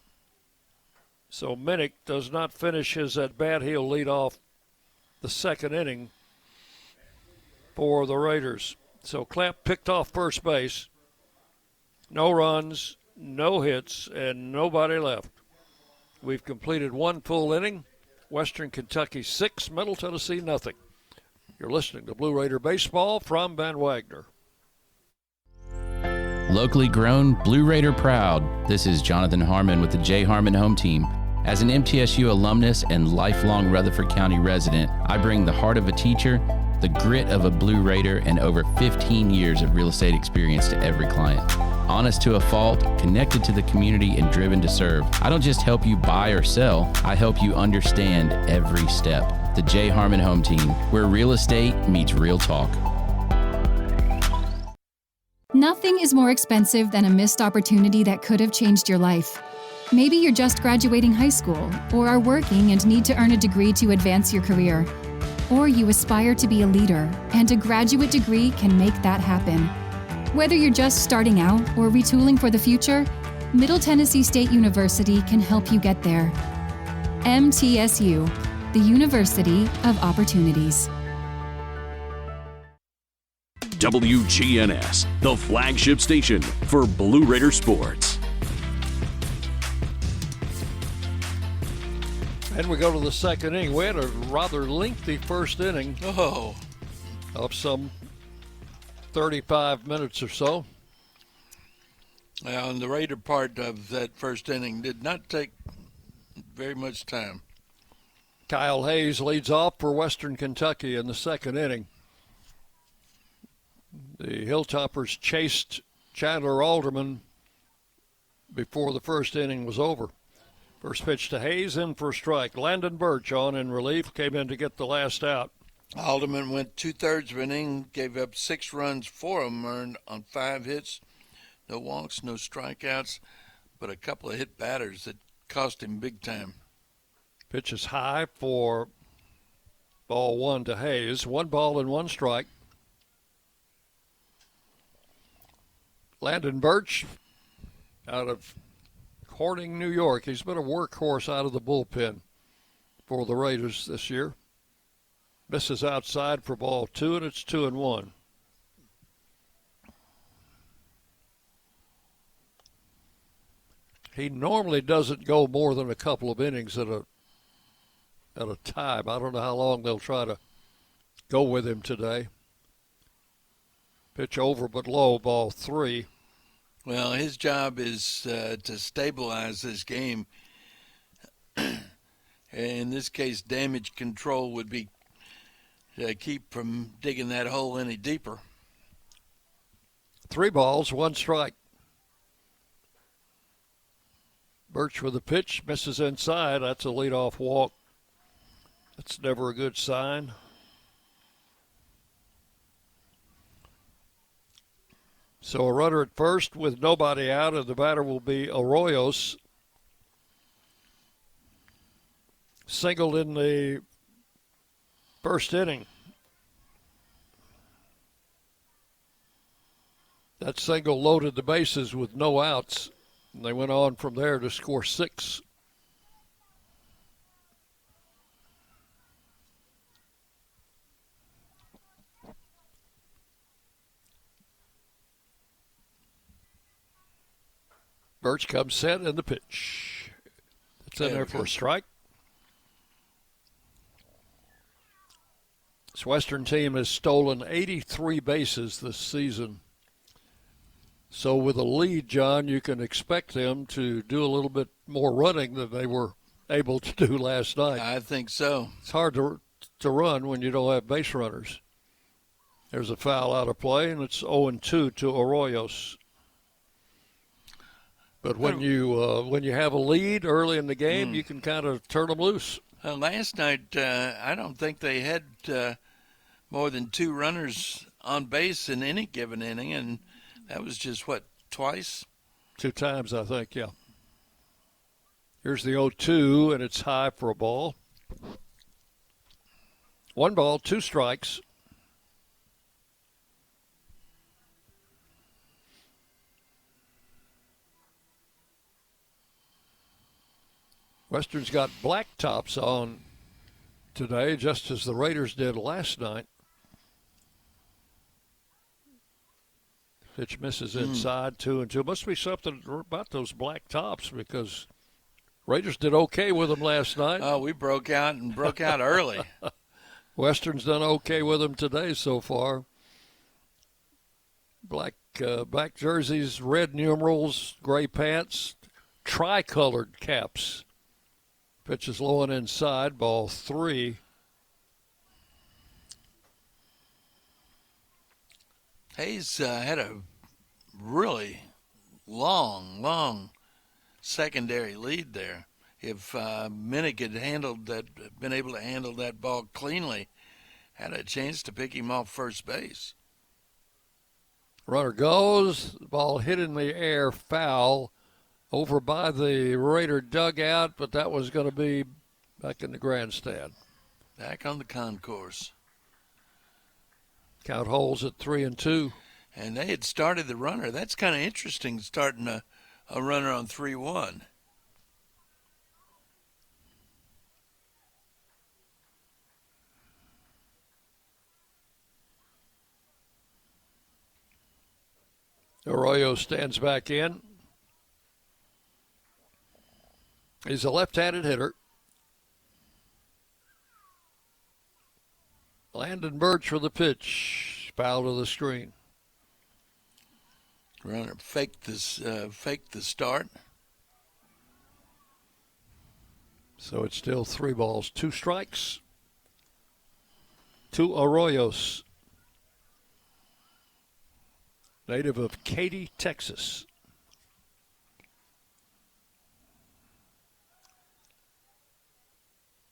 B: So Minnick does not finish his at bat. He'll lead off the second inning for the Raiders. So Clamp picked off first base. No runs, no hits, and nobody left. We've completed one full inning. Western Kentucky 6, Middle Tennessee nothing. You're listening to Blue Raider Baseball from Van Wagner.
N: Locally grown, Blue Raider proud. This is Jonathan Harmon with the J. Harmon Home Team. As an MTSU alumnus and lifelong Rutherford County resident, I bring the heart of a teacher, the grit of a Blue Raider, and over 15 years of real estate experience to every client. Honest to a fault, connected to the community, and driven to serve. I don't just help you buy or sell, I help you understand every step. The J. Harmon Home Team, where real estate meets real talk.
D: Nothing is more expensive than a missed opportunity that could have changed your life. Maybe you're just graduating high school, or are working and need to earn a degree to advance your career. Or you aspire to be a leader, and a graduate degree can make that happen. Whether you're just starting out or retooling for the future, Middle Tennessee State University can help you get there. MTSU, the University of Opportunities.
A: WGNS, the flagship station for Blue Raider sports.
B: And we go to the second inning. We had a rather lengthy first inning of some 35 minutes or so.
C: Well, and the Raider part of that first inning did not take very much time.
B: Kyle Hayes leads off for Western Kentucky in the second inning. The Hilltoppers chased Chandler Alderman before the first inning was over. First pitch to Hayes, in for a strike. Landon Birch on in relief, came in to get the last out.
C: Alderman went 2/3 of an inning, gave up 6 runs, 4 of them earned on 5 hits. No walks, no strikeouts, but a couple of hit batters that cost him big time.
B: Pitch is high for ball 1 to Hayes. 1 ball and 1 strike. Landon Birch out of Corning, New York. He's been a workhorse out of the bullpen for the Raiders this year. Misses outside for ball 2, and it's 2-1. He normally doesn't go more than a couple of innings at a time. I don't know how long they'll try to go with him today. Pitch over but low, ball 3.
C: Well, his job is to stabilize this game. In this case, damage control would be to keep from digging that hole any deeper.
B: 3 balls, 1 strike. Birch with a pitch, misses inside. That's a leadoff walk. That's never a good sign. So a runner at first with nobody out, and the batter will be Arroyos. Singled in the first inning. That single loaded the bases with no outs, and they went on from there to score 6. Birch comes set in the pitch. It's in there for a strike. This Western team has stolen 83 bases this season. So with a lead, John, you can expect them to do a little bit more running than they were able to do last night.
C: I think so.
B: It's hard to run when you don't have base runners. There's a foul out of play, and it's 0-2 to Arroyos. But when you have a lead early in the game, you can kind of turn them loose.
C: Last night, I don't think they had more than 2 runners on base in any given inning, and that was just, twice?
B: 2 times, I think, yeah. Here's the 0-2, and it's high for a ball. 1 ball, 2 strikes. Western's got black tops on today, just as the Raiders did last night. Pitch misses inside, 2-2. Must be something about those black tops because Raiders did okay with them last night.
C: Oh, we broke out early.
B: Western's done okay with them today so far. Black jerseys, red numerals, gray pants, tricolored caps. Pitch is low and inside, ball 3.
C: Hayes had a really long secondary lead there. If Minnick had been able to handle that ball cleanly, had a chance to pick him off first base.
B: Runner goes, the ball hit in the air, foul, over by the Raider dugout, but that was going to be back in the grandstand.
C: Back on the concourse.
B: Count holds at 3-2.
C: And they had started the runner. That's kind of interesting, starting a runner on 3-1.
B: Arroyo stands back in. He's a left-handed hitter. Landon Birch for the pitch. Foul to the screen.
C: Runner faked the start.
B: So it's still 3 balls, 2 strikes to Arroyos, native of Katy, Texas.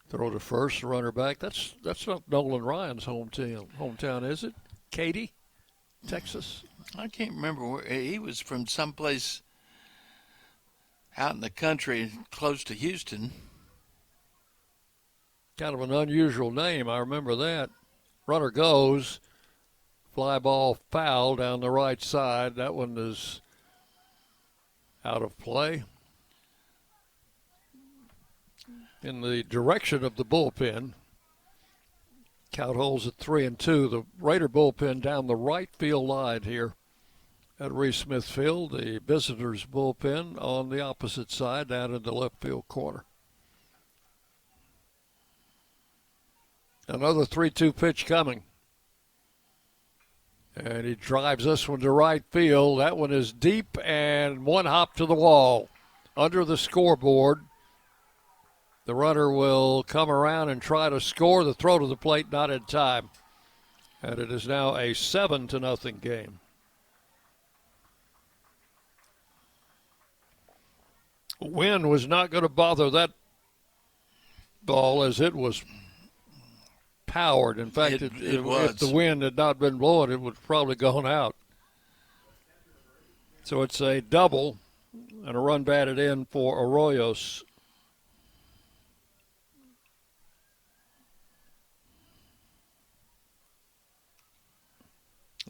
B: Throw to first, runner back. That's not Nolan Ryan's hometown, is it? Katy, Texas.
C: I can't remember where he was from. Someplace out in the country, close to Houston.
B: Kind of an unusual name. I remember that. Runner goes. Fly ball foul down the right side. That one is out of play. In the direction of the bullpen. Count holds at 3-2. The Raider bullpen down the right field line here at Reese Smith Field. The visitors bullpen on the opposite side down in the left field corner. Another 3-2 pitch coming. And he drives this one to right field. That one is deep and one hop to the wall. Under the scoreboard. The runner will come around and try to score. The throw to the plate not in time. And it is now a 7-0 game. Wind was not going to bother that ball as it was powered. In fact,
C: it was.
B: If the wind had not been blowing, it would have probably gone out. So it's a double and a run batted in for Arroyos.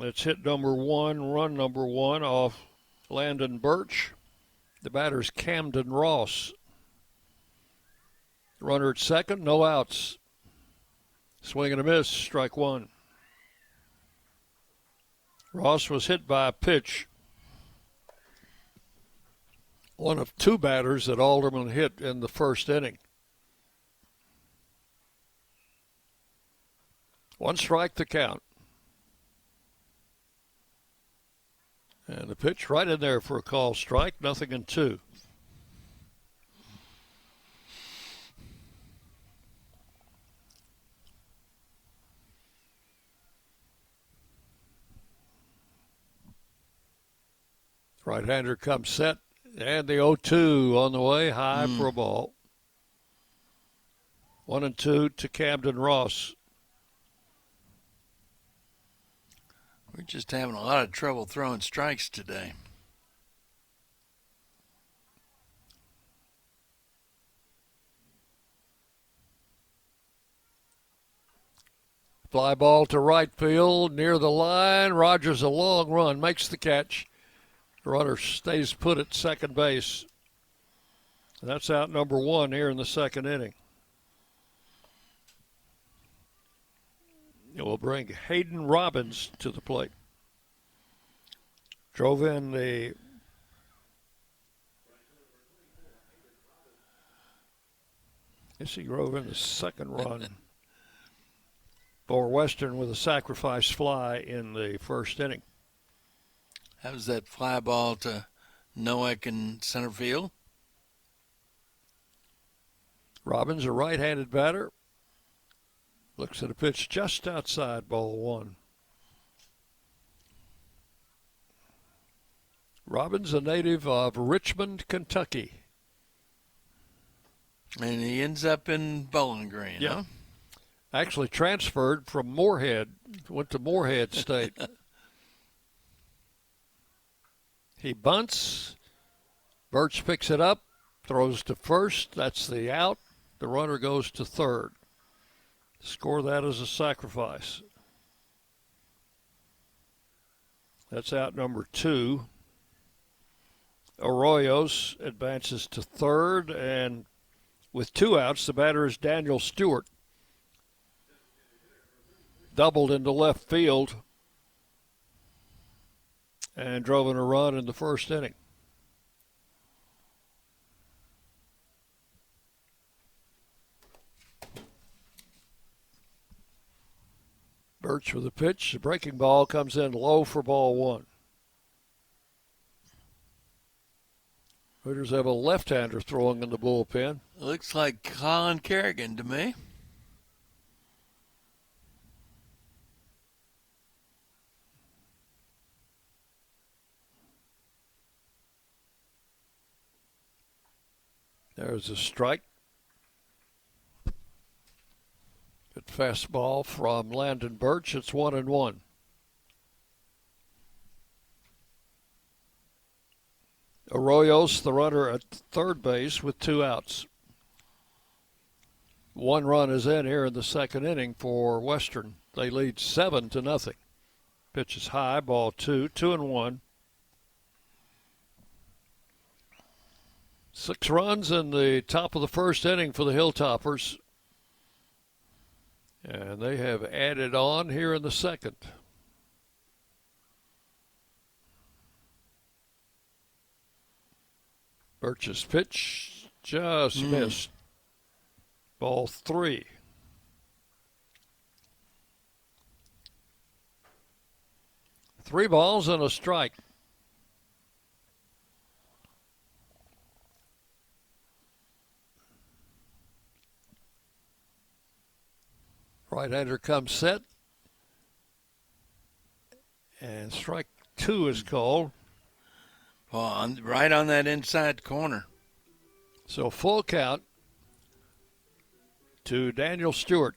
B: It's hit number 1, run number 1 off Landon Birch. The batter's Camden Ross. Runner at second, no outs. Swing and a miss, strike 1. Ross was hit by a pitch. One of 2 batters that Alderman hit in the first inning. 1 strike to count. And the pitch right in there for a call strike, 0-2. Right-hander comes set, and the 0-2 on the way, high for a ball. 1-2 to Camden Ross.
C: We're just having a lot of trouble throwing strikes today.
B: Fly ball to right field, near the line. Rogers a long run, makes the catch. The runner stays put at second base. That's out number 1 here in the second inning. It will bring Hayden Robbins to the plate. drove in the second run for Western with a sacrifice fly in the first inning.
C: That was that fly ball to Noack in center field.
B: Robbins, a right-handed batter, looks at a pitch just outside, ball one. Robbins, a native of Richmond, Kentucky.
C: And he ends up in Bowling Green,
B: Yeah.
C: huh?
B: Actually transferred from Moorhead, went to Moorhead State. He bunts. Birch picks it up, throws to first. That's the out. The runner goes to third. Score that as a sacrifice. That's out number 2. Arroyos advances to third, and with 2 outs, the batter is Daniel Stewart. Doubled into left field and drove in a run in the first inning. Birch with a pitch. The breaking ball comes in low for ball one. Hooters have a left-hander throwing in the bullpen.
C: Looks like Colin Kerrigan to me.
B: There's a strike. Good fastball from Landon Birch. It's 1-1. Arroyos, the runner at third base with 2 outs. 1 run is in here in the second inning for Western. They lead 7-0. Pitch is high, ball 2, 2-1. 6 runs in the top of the first inning for the Hilltoppers. And they have added on here in the second. Birch's pitch just missed. Ball 3. Three balls and a strike. Right-hander comes set. And strike 2 is called.
C: Well, right on that inside corner.
B: So full count to Daniel Stewart.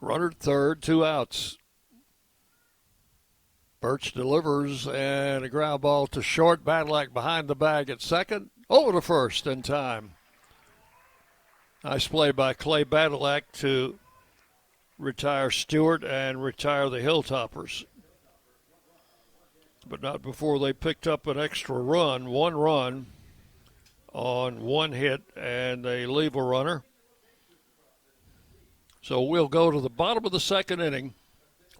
B: Runner at third, 2 outs. Birch delivers and a ground ball to short. Badlack behind the bag at second. Over to first in time. Nice play by Clay Badlack to retire Stewart and retire the Hilltoppers. But not before they picked up an extra run, 1 run on 1 hit, and they leave a runner. So we'll go to the bottom of the second inning.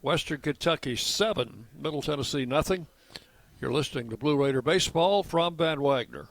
B: Western Kentucky 7, Middle Tennessee nothing. You're listening to Blue Raider Baseball from Van Wagner.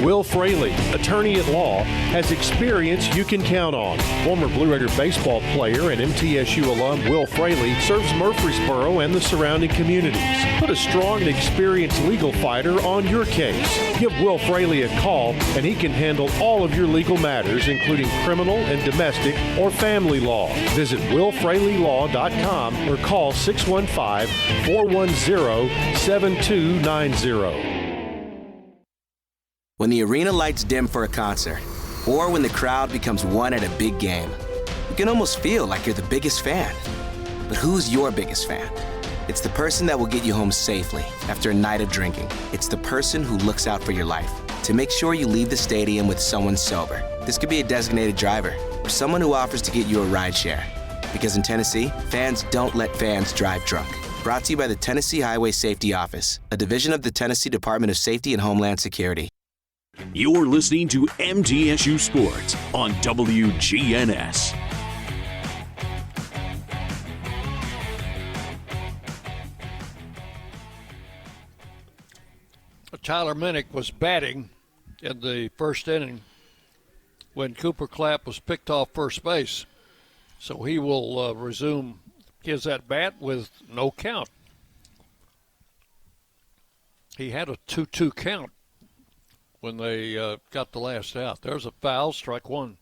E: Will Fraley, attorney at law, has experience you can count on. Former Blue Raider baseball player and MTSU alum Will Fraley serves Murfreesboro and the surrounding communities. Put a strong and experienced legal fighter on your case. Give Will Fraley a call and he can handle all of your legal matters, including criminal and domestic or family law. Visit willfraleylaw.com or call 615-410-7290.
F: When the arena lights dim for a concert, or when the crowd becomes one at a big game, you can almost feel like you're the biggest fan. But who's your biggest fan? It's the person that will get you home safely after a night of drinking. It's the person who looks out for your life to make sure you leave the stadium with someone sober. This could be a designated driver or someone who offers to get you a ride share. Because in Tennessee, fans don't let fans drive drunk. Brought to you by the Tennessee Highway Safety Office, a division of the Tennessee Department of Safety and Homeland Security.
A: You're listening to MTSU Sports on WGNS.
B: Tyler Minnick was batting in the first inning when Cooper Clapp was picked off first base. So he will resume his at-bat with no count. He had a 2-2 count when they got the last out. There's a foul, strike one.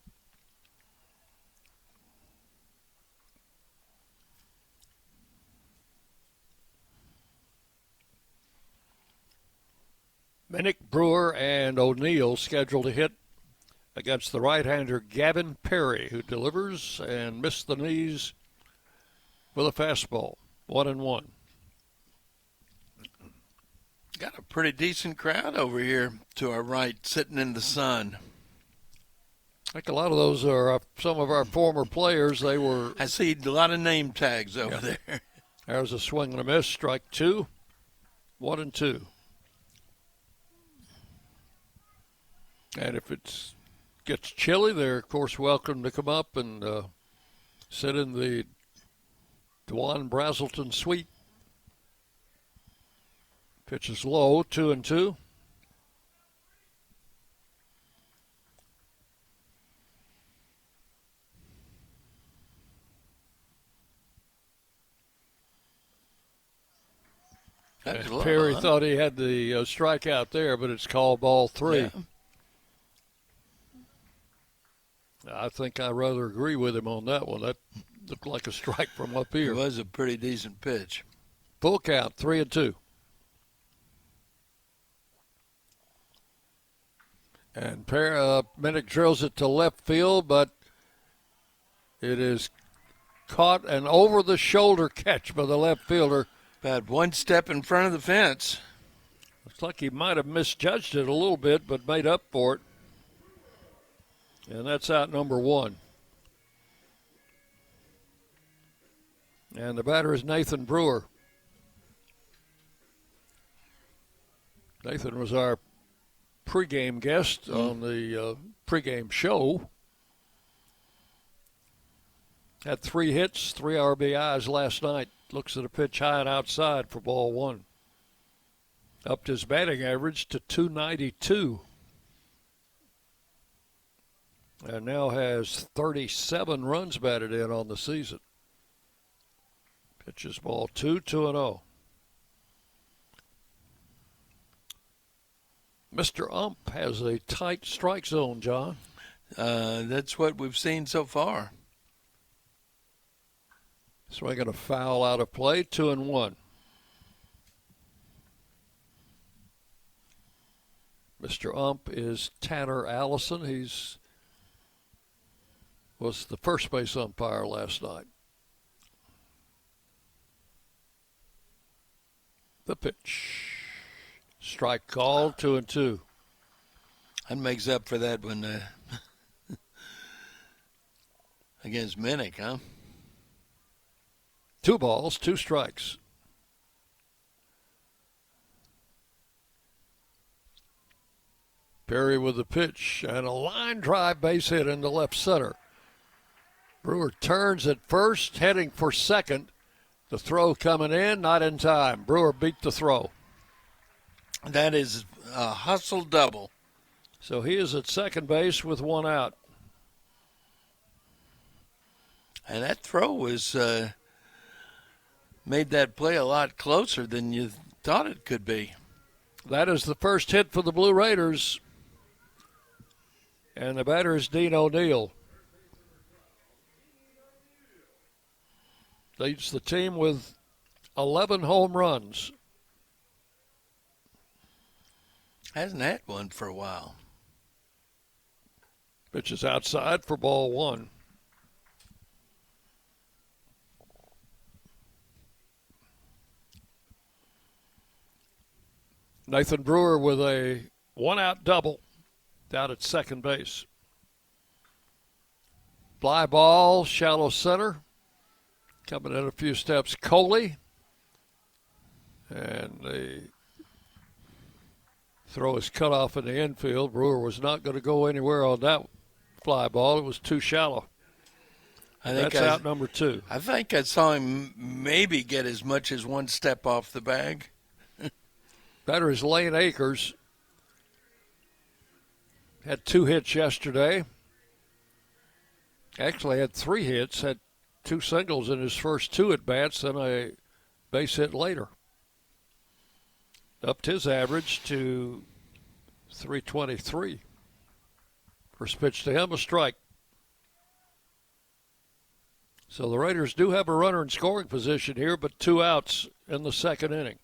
B: Minnick, Brewer, and O'Neill scheduled to hit against the right-hander Gavin Perry, who delivers and missed the knees with a fastball. 1-1.
C: Got a pretty decent crowd over here to our right, sitting in the sun.
B: I think a lot of those are some of our former players.
C: I see a lot of name tags over there.
B: There's a swing and a miss, strike two. 1-2. And if it gets chilly, they're, of course, welcome to come up and sit in the Dwan Brazelton suite. Pitch is low, 2-2. Perry thought he had the strikeout there, but it's called ball three.
C: Yeah.
B: I think I rather agree with him on that one. That looked like a strike from up here.
C: It was a pretty decent pitch.
B: Full count, 3-2. And Minnick drills it to left field, but it is caught an over-the-shoulder catch by the left fielder.
C: About one step in front of the fence.
B: Looks like he might have misjudged it a little bit, but made up for it. And that's out number one. And the batter is Nathan Brewer. Nathan was our pregame guest on the pregame show. Had 3 hits, 3 RBIs last night. Looks at a pitch high and outside for ball one. Upped his batting average to .292. And now has 37 runs batted in on the season. Pitches ball 2-0. Mr. Ump has a tight strike zone, John.
C: That's what we've seen so far.
B: Swinging a foul out of play, 2-1. Mr. Ump is Tanner Allison. Was the first base umpire last night. The pitch. Strike called, 2-2.
C: That makes up for that one against Minnick, huh?
B: 2 balls, 2 strikes. Perry with the pitch and a line drive base hit into left center. Brewer turns at first, heading for second. The throw coming in, not in time. Brewer beat the throw.
C: That is a hustle double.
B: So he is at second base with 1 out.
C: And that throw was made that play a lot closer than you thought it could be.
B: That is the first hit for the Blue Raiders. And the batter is Dean O'Neill. Leads the team with 11 home runs.
C: Hasn't had one for a while.
B: Pitch is outside for ball one. Nathan Brewer with a 1-out double down at second base. Fly ball, shallow center. Coming in a few steps, Coley. And the Throw is cut off in the infield. Brewer was not going to go anywhere on that fly ball. It was too shallow. That's out number 2.
C: I think I saw him maybe get as much as one step off the bag.
B: Batter is Lane Akers. Had 2 hits yesterday. Actually had 3 hits, had 2 singles in his first 2 at-bats, then a base hit later. Upped his average to 323. First pitch to him, a strike. So the Raiders do have a runner in scoring position here, but 2 outs in the second inning.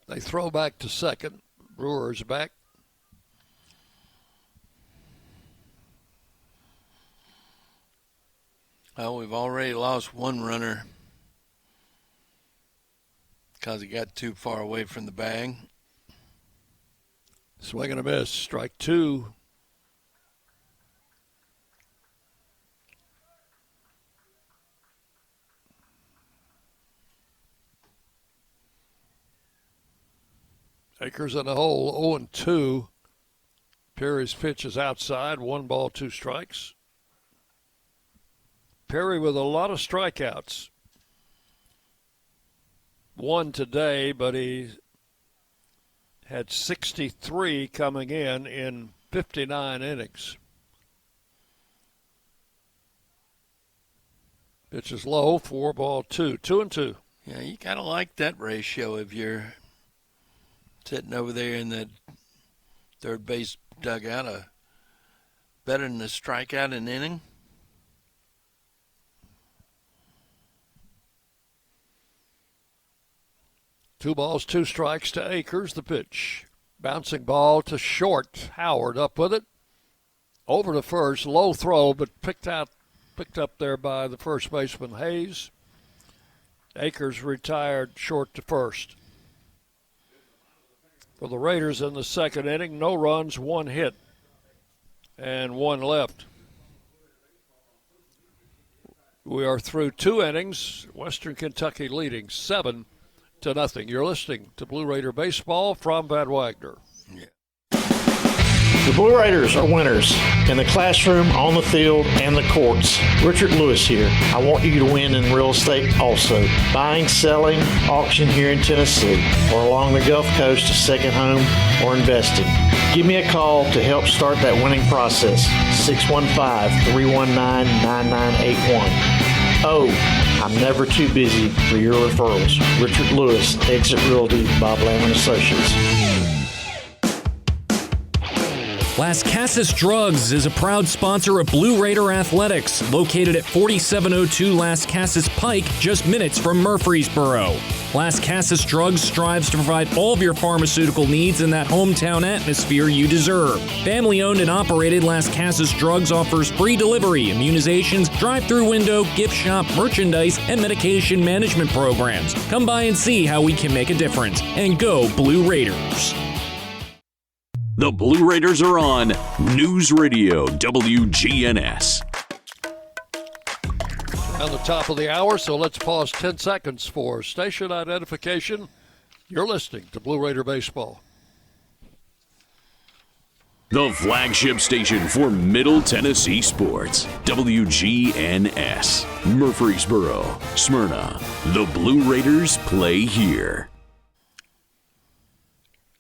B: They throw back to second. Brewer's back.
C: Well, we've already lost 1 runner because he got too far away from the bag.
B: Swing and a miss. Strike 2. Akers in the hole, 0-2. Perry's pitch is outside, 1 ball, 2 strikes. Perry with a lot of strikeouts. 1 today, but he had 63 coming in 59 innings. Pitch is low, 4 ball, 2. 2-2.
C: Yeah, you kind of like that ratio if you're sitting over there in the third base dugout. Better than a strikeout an inning.
B: Two balls, 2 strikes to Akers. The pitch. Bouncing ball to short. Howard up with it. Over to first. Low throw, but picked up there by the first baseman, Hayes. Akers retired short to first. For the Raiders in the second inning, no runs, 1 hit, and 1 left. We are through 2 innings. Western Kentucky leading 7-0. You're listening to Blue Raider Baseball from Van Wagner.
G: The Blue Raiders are winners in the classroom, on the field, and the courts. Richard Lewis here. I want you to win in real estate also. Buying, selling, auction here in Tennessee, or along the Gulf Coast, a second home, or investing. Give me a call to help start that winning process. 615-319-9981. Oh, I'm never too busy for your referrals. Richard Lewis, Exit Realty, Bob Lamb & Associates.
M: Las Casas Drugs is a proud sponsor of Blue Raider Athletics, located at 4702 Las Casas Pike, just minutes from Murfreesboro. Las Casas Drugs strives to provide all of your pharmaceutical needs in that hometown atmosphere you deserve. Family-owned and operated, Las Casas Drugs offers free delivery, immunizations, drive-through window, gift shop, merchandise, and medication management programs. Come by and see how we can make a difference. And go Blue Raiders.
A: The Blue Raiders are on News Radio WGNS.
B: On the top of the hour, so let's pause 10 seconds for station identification. You're listening to Blue Raider Baseball.
A: The flagship station for Middle Tennessee sports, WGNS. Murfreesboro, Smyrna. The Blue Raiders play here.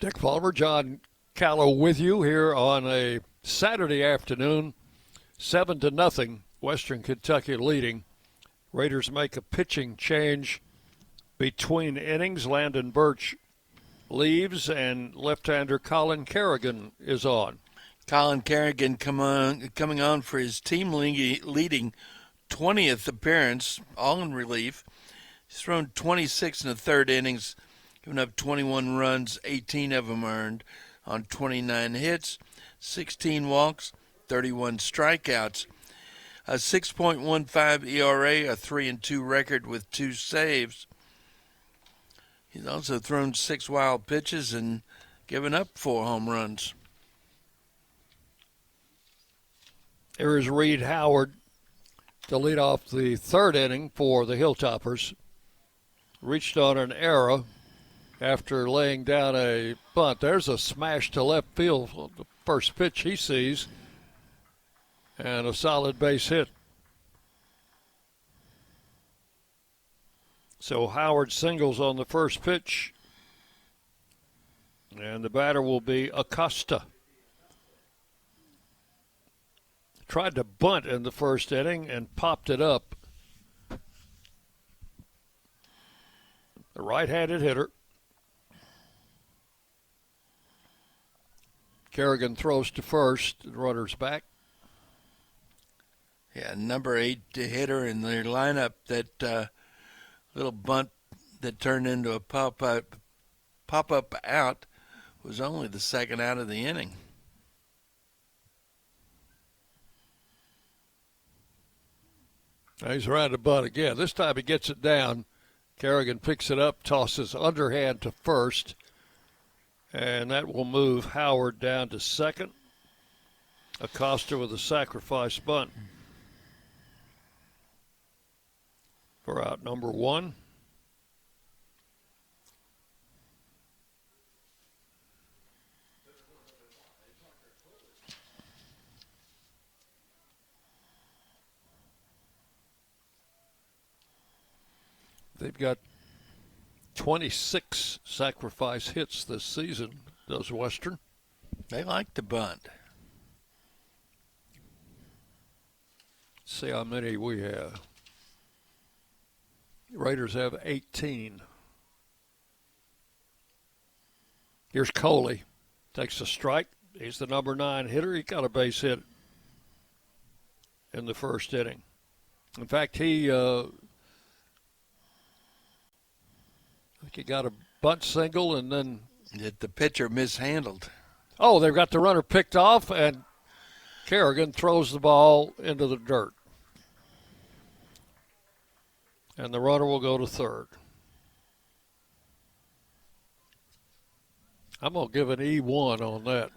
B: Dick Fulmer, John Callow with you here on a Saturday afternoon. 7-0, Western Kentucky leading. Raiders make a pitching change between innings. Landon Birch leaves, and left-hander Colin Kerrigan is on.
C: Colin Kerrigan coming on for his team leading 20th appearance, all in relief. He's thrown 26 in the third innings, giving up 21 runs, 18 of them earned, on 29 hits, 16 walks, 31 strikeouts. A 6.15 ERA, a 3-2 record with 2 saves. He's also thrown 6 wild pitches and given up 4 home runs.
B: Here is Reed Howard to lead off the third inning for the Hilltoppers. Reached on an error after laying down a bunt. There's a smash to left field on the first pitch he sees, and a solid base hit. So Howard singles on the first pitch, and the batter will be Acosta. Tried to bunt in the first inning and popped it up. The right-handed hitter. Kerrigan throws to first, and runners back.
C: Yeah, number 8 hitter in their lineup. That little bunt that turned into a pop-up out was only the second out of the inning.
B: He's around the bunt again. This time he gets it down. Kerrigan picks it up, tosses underhand to first, and that will move Howard down to second. Acosta with a sacrifice bunt for out number 1. They've got 26 sacrifice hits this season, does Western.
C: They like to bunt.
B: See how many we have. Raiders have 18. Here's Coley. Takes a strike. He's the number 9 hitter. He got a base hit in the first inning. In fact, he got a bunt single and then
C: the pitcher mishandled.
B: Oh, they've got the runner picked off, and Kerrigan throws the ball into the dirt. And the runner will go to third. I'm going to give an E1 on that.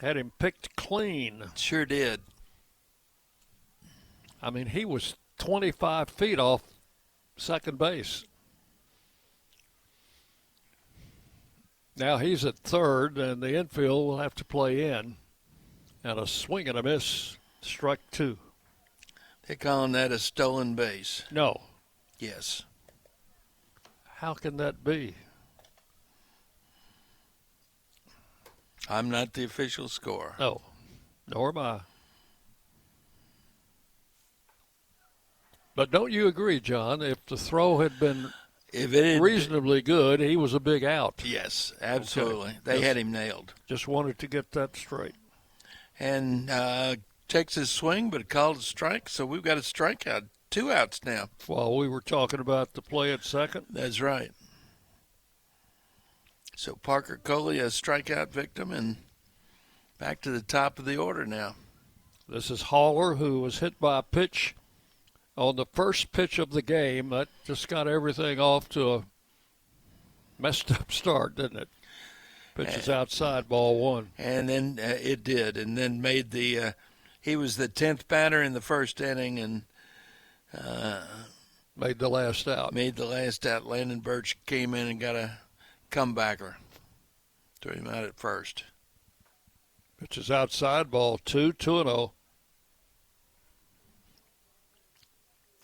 B: Had him picked clean.
C: Sure did.
B: I mean, he was 25 feet off second base. Now he's at third, and the infield will have to play in. And a swing and a miss, strike 2.
C: They're calling that a stolen base.
B: No.
C: Yes.
B: How can that be?
C: I'm not the official scorer.
B: No, nor am I. But don't you agree, John, if the throw had been reasonably good, he was a big out?
C: Yes, absolutely. Okay. They had him nailed.
B: Just wanted to get that straight.
C: And takes his swing, but called a strike, so we've got a strikeout. 2 outs now.
B: While we were talking about the play at second?
C: That's right. So Parker Coley, a strikeout victim, and back to the top of the order now.
B: This is Haller, who was hit by a pitch on the first pitch of the game. That just got everything off to a messed up start, didn't it? Pitch is outside, ball 1.
C: And then it did, and then made the he was the 10th batter in the first inning and
B: made the last out.
C: Landon Birch came in and got a comebacker. Threw him out at first.
B: Pitch is outside, ball 2, 2-0.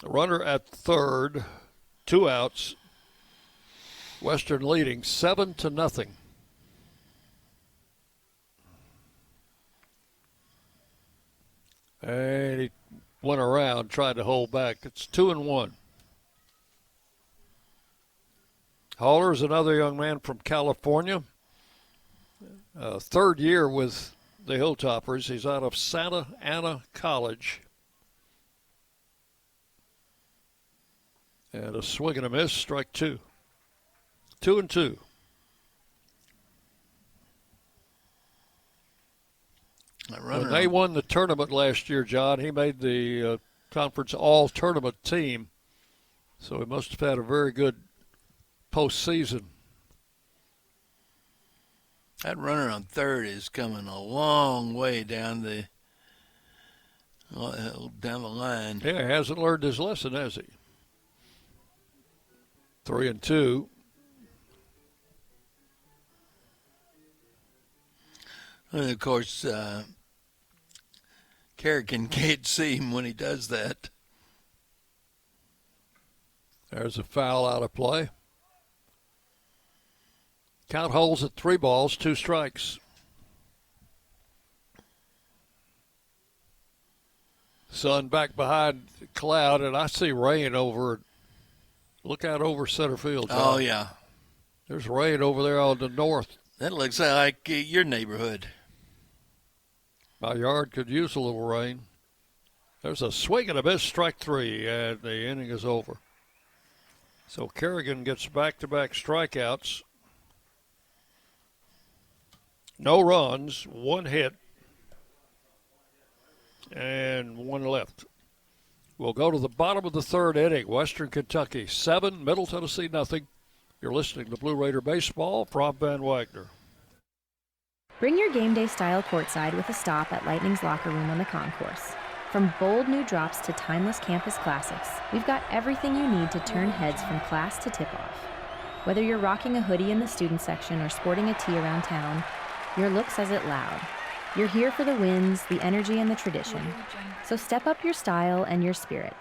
B: The runner at third, 2 outs. Western leading 7-0. And he went around, tried to hold back. It's 2-1. Haller is another young man from California. Third year with the Hilltoppers. He's out of Santa Ana College. And a swing and a miss, strike 2. 2-2. When they won the tournament last year, John, he made the conference all-tournament team. So he must have had a very good postseason.
C: That runner on third is coming a long way down the line.
B: Yeah, he hasn't learned his lesson, has he? 3-2.
C: And of course, Kerrigan can't see him when he does that.
B: There's a foul out of play. Count holds at 3 balls, 2 strikes. Sun back behind the cloud, and I see rain over. Look out over center field, John.
C: Oh, yeah.
B: There's rain over there on the north.
C: That looks like your neighborhood.
B: My yard could use a little rain. There's a swing and a miss, strike 3, and the inning is over. So Kerrigan gets back-to-back strikeouts. No runs, 1 hit, and 1 left. We'll go to the bottom of the 3rd inning. Western Kentucky 7, Middle Tennessee nothing. You're listening to Blue Raider Baseball from Van Wagner.
I: Bring your game day style courtside with a stop at Lightning's Locker Room on the concourse. From bold new drops to timeless campus classics, we've got everything you need to turn heads from class to tip-off. Whether you're rocking a hoodie in the student section or sporting a tee around town, your look says it loud. You're here for the wins, the energy, and the tradition. So step up your style and your spirit,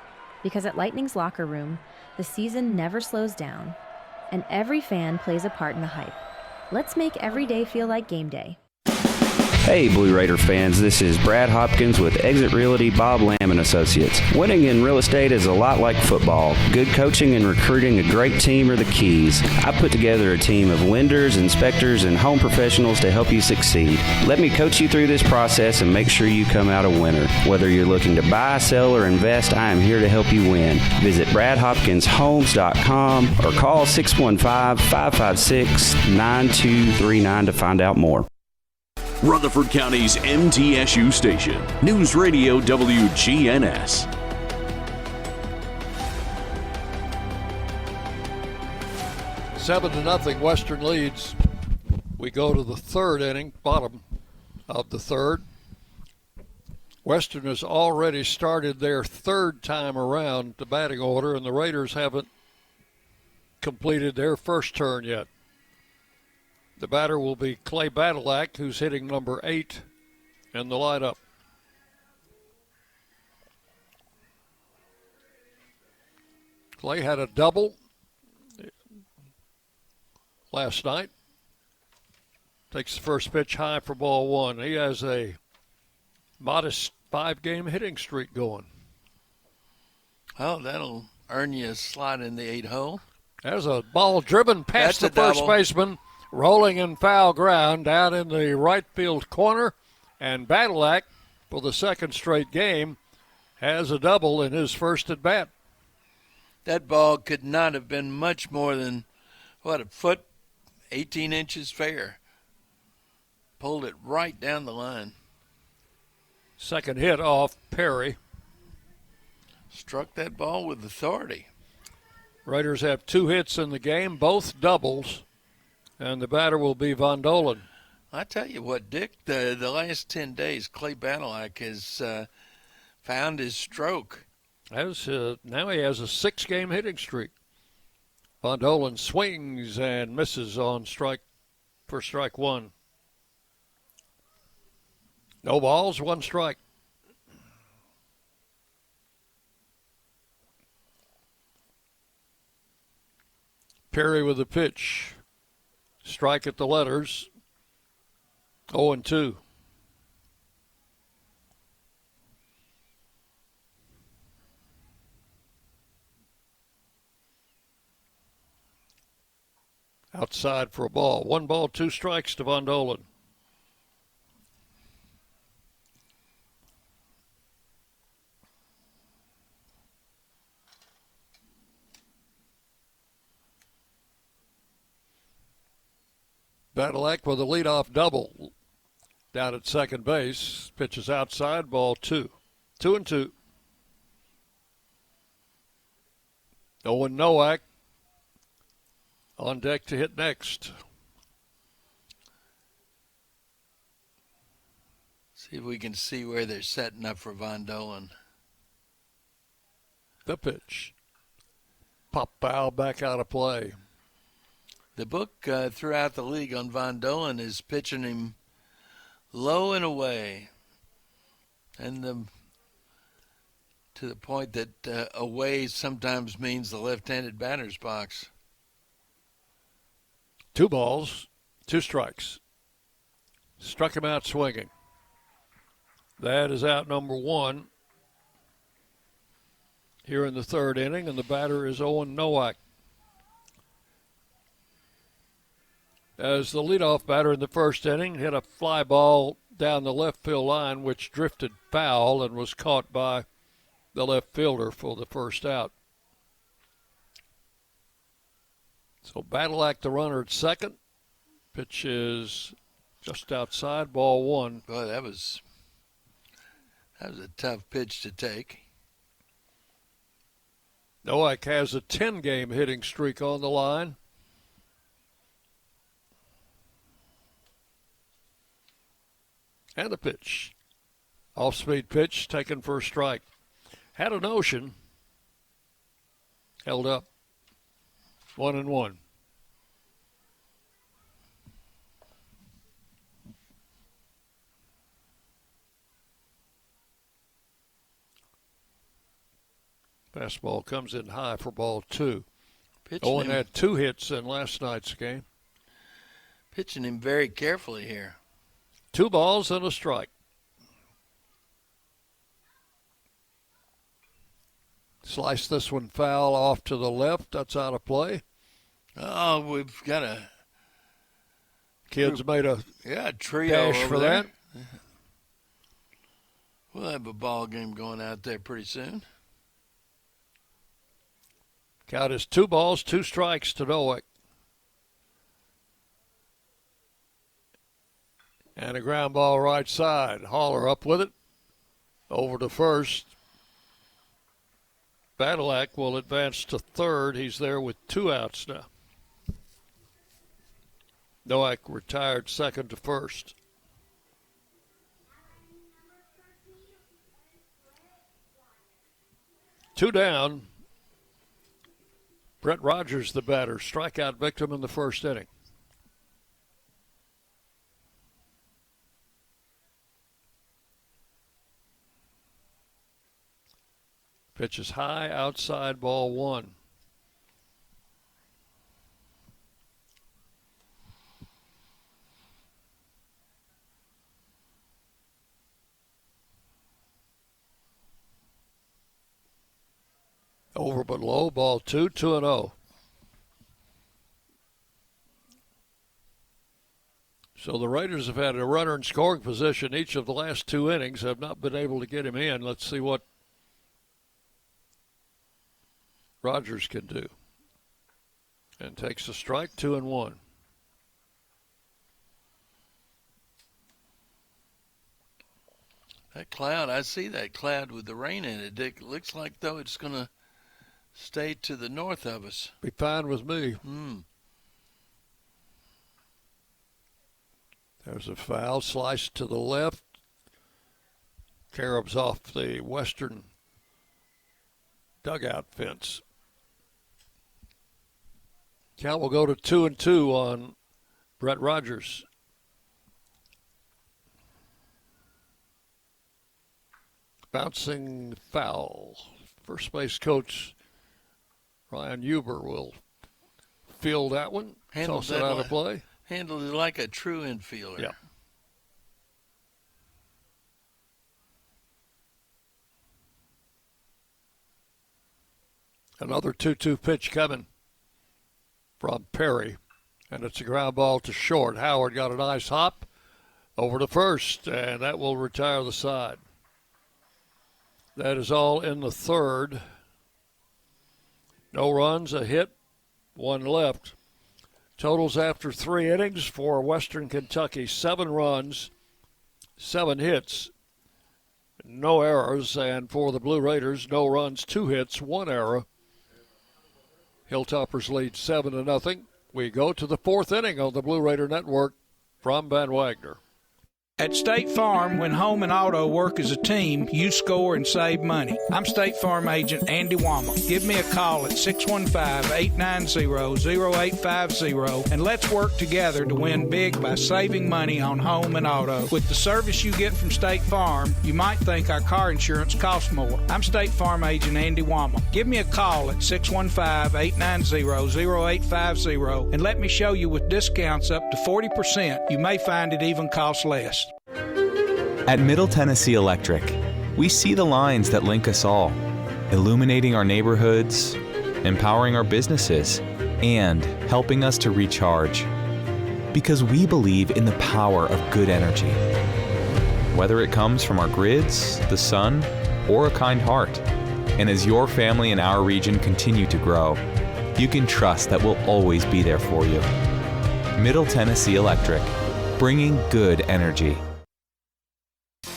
I: because at Lightning's Locker Room, the season never slows down, and every fan plays a part in the hype. Let's make every day feel like game day.
J: Hey, Blue Raider fans, this is Brad Hopkins with Exit Realty Bob Lamb and Associates. Winning in real estate is a lot like football. Good coaching and recruiting a great team are the keys. I put together a team of lenders, inspectors, and home professionals to help you succeed. Let me coach you through this process and make sure you come out a winner. Whether you're looking to buy, sell, or invest, I am here to help you win. Visit BradHopkinsHomes.com or call 615-556-9239 to find out more.
A: Rutherford County's MTSU station, News Radio WGNS.
B: Seven to nothing, Western leads. We go to the 3rd inning, bottom of the 3rd. Western has already started their 3rd time around the batting order, and the Raiders haven't completed their first turn yet. The batter will be Clay Badalak, who's hitting number 8 in the lineup. Clay had a double last night. Takes the first pitch high for ball 1. He has a modest 5-game hitting streak going.
C: Oh, that'll earn you a slot in the 8 hole.
B: There's a ball driven past
C: That's
B: the
C: a
B: first
C: double.
B: baseman. Rolling in foul ground down in the right field corner, and Badalak, for the 2nd straight game, has a double in his first at bat.
C: That ball could not have been much more than, a foot, 18 inches fair. Pulled it right down the line.
B: Second hit off Perry.
C: Struck that ball with authority.
B: Raiders have 2 hits in the game, both doubles. And the batter will be Von Dolan.
C: I tell you what, Dick, the last 10 days, Clay Badalak has found his stroke.
B: Now he has a 6-game hitting streak. Von Dolan swings and misses on strike 1. No balls, 1 strike. Perry with the pitch. Strike at the letters. 0-2. Outside for a ball. 1 ball, 2 strikes to Von Dolan. Badalak with a leadoff double down at second base. Pitches outside, ball 2. 2-2. Owen Nowak on deck to hit next.
C: See if we can see where they're setting up for Von Dolan.
B: The pitch. Pop foul back out of play.
C: The book throughout the league on Von Dolan is pitching him low and away. And to the point that away sometimes means the left-handed batter's box.
B: 2 balls, 2 strikes. Struck him out swinging. That is out number 1 here in the 3rd inning, and the batter is Owen Nowak. As the leadoff batter in the 1st inning, hit a fly ball down the left field line, which drifted foul and was caught by the left fielder for the 1st out. So Badalak, the runner at 2nd. Pitch is just outside, ball 1.
C: Boy, that was a tough pitch to take.
B: Nowak has a 10-game hitting streak on the line. And the pitch. Off-speed pitch taken for a strike. Had a notion. Held up. 1-1. Fastball comes in high for ball 2. Owen had 2 hits in last night's game.
C: Pitching him very carefully here.
B: 2 balls and a strike. Slice this one foul off to the left. That's out of play.
C: Oh, we've got a...
B: Kids made a
C: trio
B: dash
C: over
B: for
C: there.
B: that.
C: We'll have a ball game going out there pretty soon.
B: Count is 2 balls, 2 strikes to Nowak. And a ground ball right side. Haller up with it. Over to first. Badalak will advance to 3rd. He's there with 2 outs now. Nowak retired 2nd to 1st. Two down. Brett Rogers, the batter, strikeout victim in the 1st inning. Pitch is high, outside, ball 1. Over but low, ball 2, 2-0. So the Raiders have had a runner in scoring position each of the last 2 innings, have not been able to get him in. Let's see what Rogers can do. And takes a strike, 2-1.
C: That cloud, I see that cloud with the rain in it. It looks like, though, it's going to stay to the north of us.
B: Be fine with me. There's a foul sliced to the left. Carob's off the western dugout fence. Count will go to 2-2 on Brett Rogers. Bouncing foul. First base coach Ryan Huber will field that one. Toss it out of play.
C: Handled it like a true infielder.
B: Yeah. Another 2-2 pitch coming from Perry, and it's a ground ball to short. Howard got a nice hop over to first, and that will retire the side. That is all in the 3rd. No runs, a hit, 1 left. Totals after 3 innings for Western Kentucky: 7 runs, 7 hits, no errors. And for the Blue Raiders, no runs, 2 hits, 1 error. Hilltoppers lead 7-0. We go to the 4th inning on the Blue Raider Network from Van Wagner.
K: At State Farm, when home and auto work as a team, you score and save money. I'm State Farm agent Andy Wama. Give me a call at 615-890-0850 and let's work together to win big by saving money on home and auto. With the service you get from State Farm, you might think our car insurance costs more. I'm State Farm agent Andy Wama. Give me a call at 615-890-0850 and let me show you with discounts up to 40%. You may find it even costs less.
L: At Middle Tennessee Electric, we see the lines that link us all, illuminating our neighborhoods, empowering our businesses, and helping us to recharge. Because we believe in the power of good energy. Whether it comes from our grids, the sun, or a kind heart. And as your family and our region continue to grow, you can trust that we'll always be there for you. Middle Tennessee Electric, bringing good energy.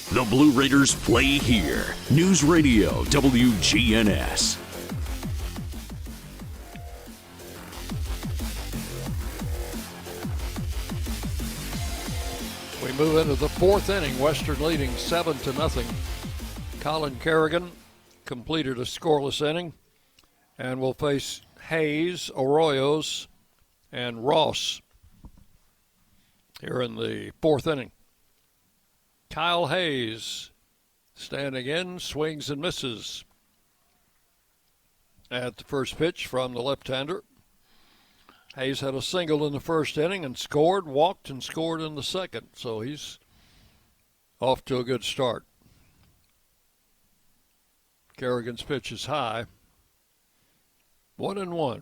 A: The Blue Raiders play here. News Radio WGNS.
B: We move into the fourth inning. Western leading 7-0. Colin Kerrigan completed a scoreless inning and will face Hayes, Arroyos, and Ross here in the fourth inning. Kyle Hayes standing in, swings and misses at the first pitch from the left-hander. Hayes had a single in the first inning and scored, walked, and scored in the second. So he's off to a good start. Kerrigan's pitch is high. 1-1.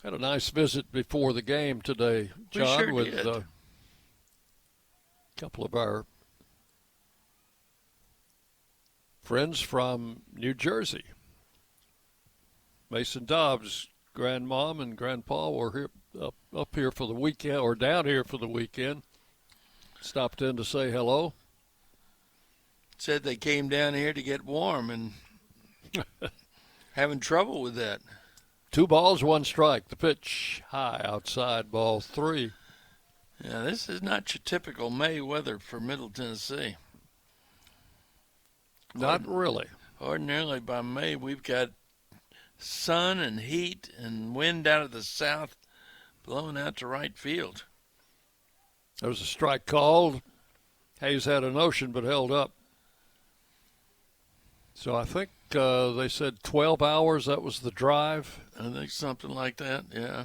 B: Had a nice visit before the game today, John,
C: sure
B: with
C: did.
B: a couple of our friends from New Jersey. Mason Dobbs' grandmom and grandpa were here, up here for the weekend, or down here for the weekend. Stopped in to say hello.
C: Said they came down here to get warm and having trouble with that.
B: 2 balls, 1 strike. The pitch high outside, ball 3.
C: Yeah, this is not your typical May weather for Middle Tennessee.
B: Not really.
C: Ordinarily by May we've got sun and heat and wind out of the south blowing out to right field.
B: There was a strike called. Hayes had a notion but held up. So I think they said 12 hours, that was the drive.
C: I think something like that, yeah.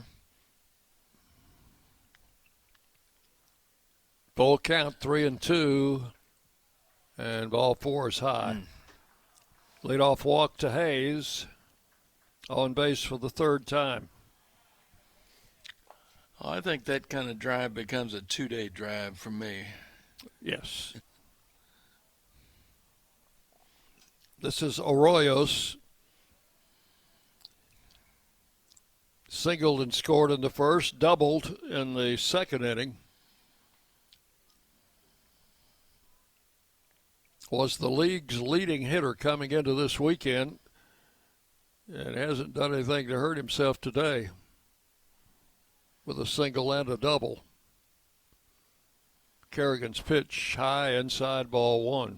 B: Full count, 3-2, and ball 4 is high. Leadoff walk to Hayes, on base for the third time.
C: Oh, I think that kind of drive becomes a 2-day drive for me.
B: Yes. This is Arroyos. Singled and scored in the first, doubled in the second inning. Was the league's leading hitter coming into this weekend and hasn't done anything to hurt himself today with a single and a double. Kerrigan's pitch high inside, ball 1.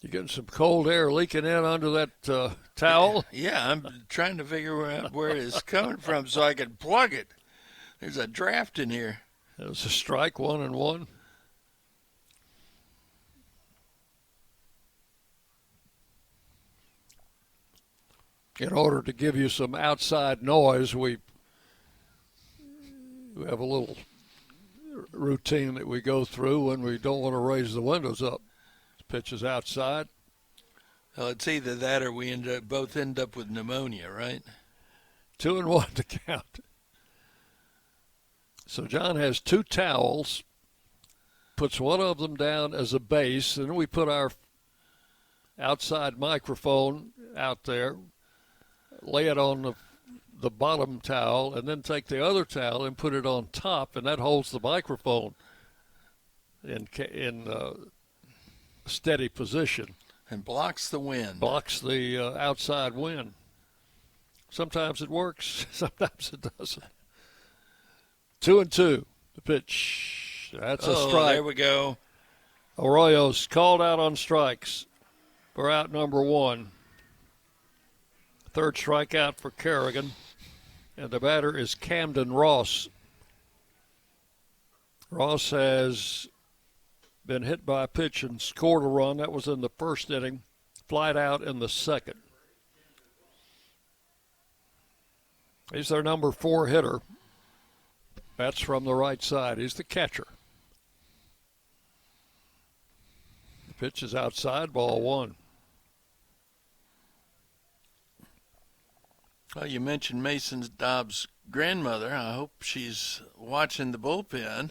B: You getting some cold air leaking in under that towel?
C: Yeah, I'm trying to figure out where it's coming from so I can plug it. There's a draft in here.
B: It was a strike, 1-1. In order to give you some outside noise, we have a little routine that we go through when we don't want to raise the windows up. Pitch is outside.
C: Well, it's either that or we both end up with pneumonia, right?
B: 2-1 to count. So John has 2 towels, puts one of them down as a base, and then we put our outside microphone out there, lay it on the bottom towel, and then take the other towel and put it on top, and that holds the microphone in steady position.
C: And blocks the wind.
B: Blocks the outside wind. Sometimes it works, sometimes it doesn't. 2-2. The pitch. That's a strike.
C: There we go.
B: Arroyo's called out on strikes for out number 1. Third strikeout for Kerrigan. And the batter is Camden Ross. Ross has been hit by a pitch and scored a run. That was in the first inning. Flied out in the second. He's their number 4 hitter. That's from the right side. He's the catcher. The pitch is outside, ball 1.
C: Well, you mentioned Mason Dobbs' grandmother. I hope she's watching the bullpen.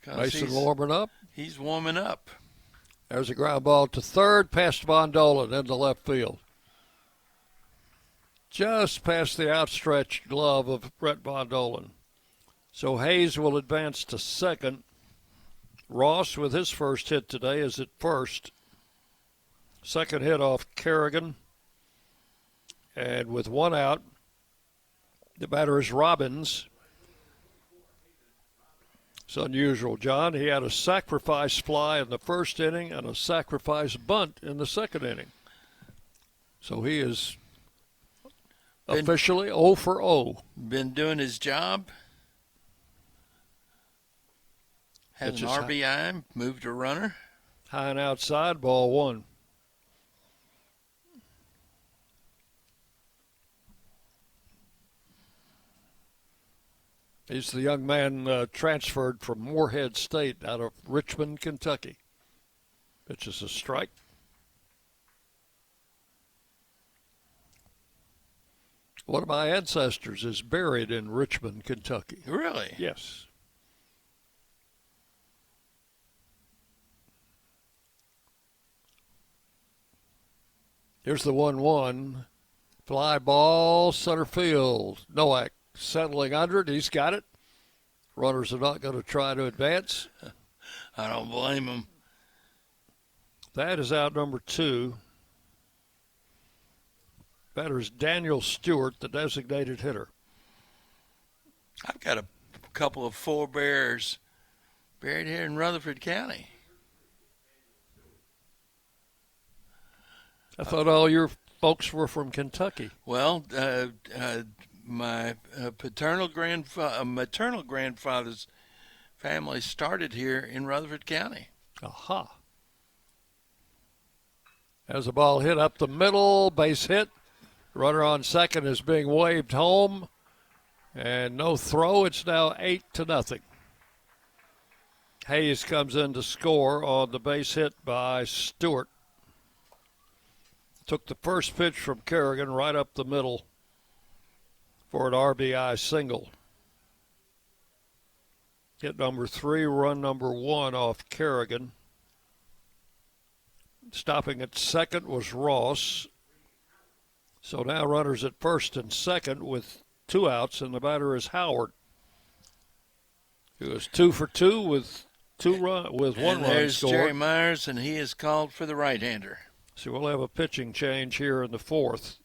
B: Mason warming up.
C: He's warming up.
B: There's a ground ball to third, past Von Dolan into left field. Just past the outstretched glove of Brett Von Dolan. So Hayes will advance to second. Ross, with his first hit today, is at first. Second hit off Kerrigan. And with 1 out, the batter is Robbins. It's unusual, John. He had a sacrifice fly in the first inning and a sacrifice bunt in the second inning. So he is officially 0 for 0.
C: Been doing his job. Had an RBI, moved a runner.
B: High and outside, ball 1. He's the young man transferred from Morehead State out of Richmond, Kentucky. Pitch is a strike. One of my ancestors is buried in Richmond, Kentucky.
C: Really?
B: Yes. Here's the 1-1. Fly ball, center field. Nowak settling under it. He's got it. Runners are not going to try to advance.
C: I don't blame him.
B: That is out number 2. Batter is Daniel Stewart, the designated hitter.
C: I've got a couple of forebears buried here in Rutherford County.
B: I thought all your folks were from Kentucky.
C: Well, my maternal grandfather's family started here in Rutherford County.
B: Aha. As a ball hit up the middle, base hit. Runner on second is being waved home. And no throw. It's now 8-0. Hayes comes in to score on the base hit by Stewart. Took the first pitch from Kerrigan right up the middle for an RBI single. Hit number 3, run number 1 off Kerrigan. Stopping at second was Ross. So now runners at first and second with 2 outs, and the batter is Howard. He was 2 for 2 with 1 run
C: There's
B: scored.
C: Jerry Myers, and he is called for the right-hander.
B: So we'll have a pitching change here in the 4th.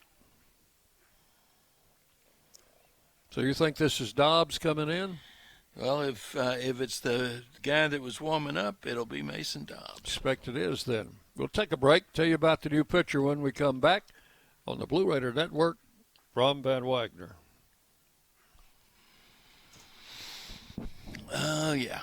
B: So you think this is Dobbs coming in?
C: Well, if it's the guy that was warming up, it'll be Mason Dobbs.
B: Expect it is then. We'll take a break, tell you about the new pitcher when we come back on the Blue Raider Network from Van Wagner.
C: Oh, yeah.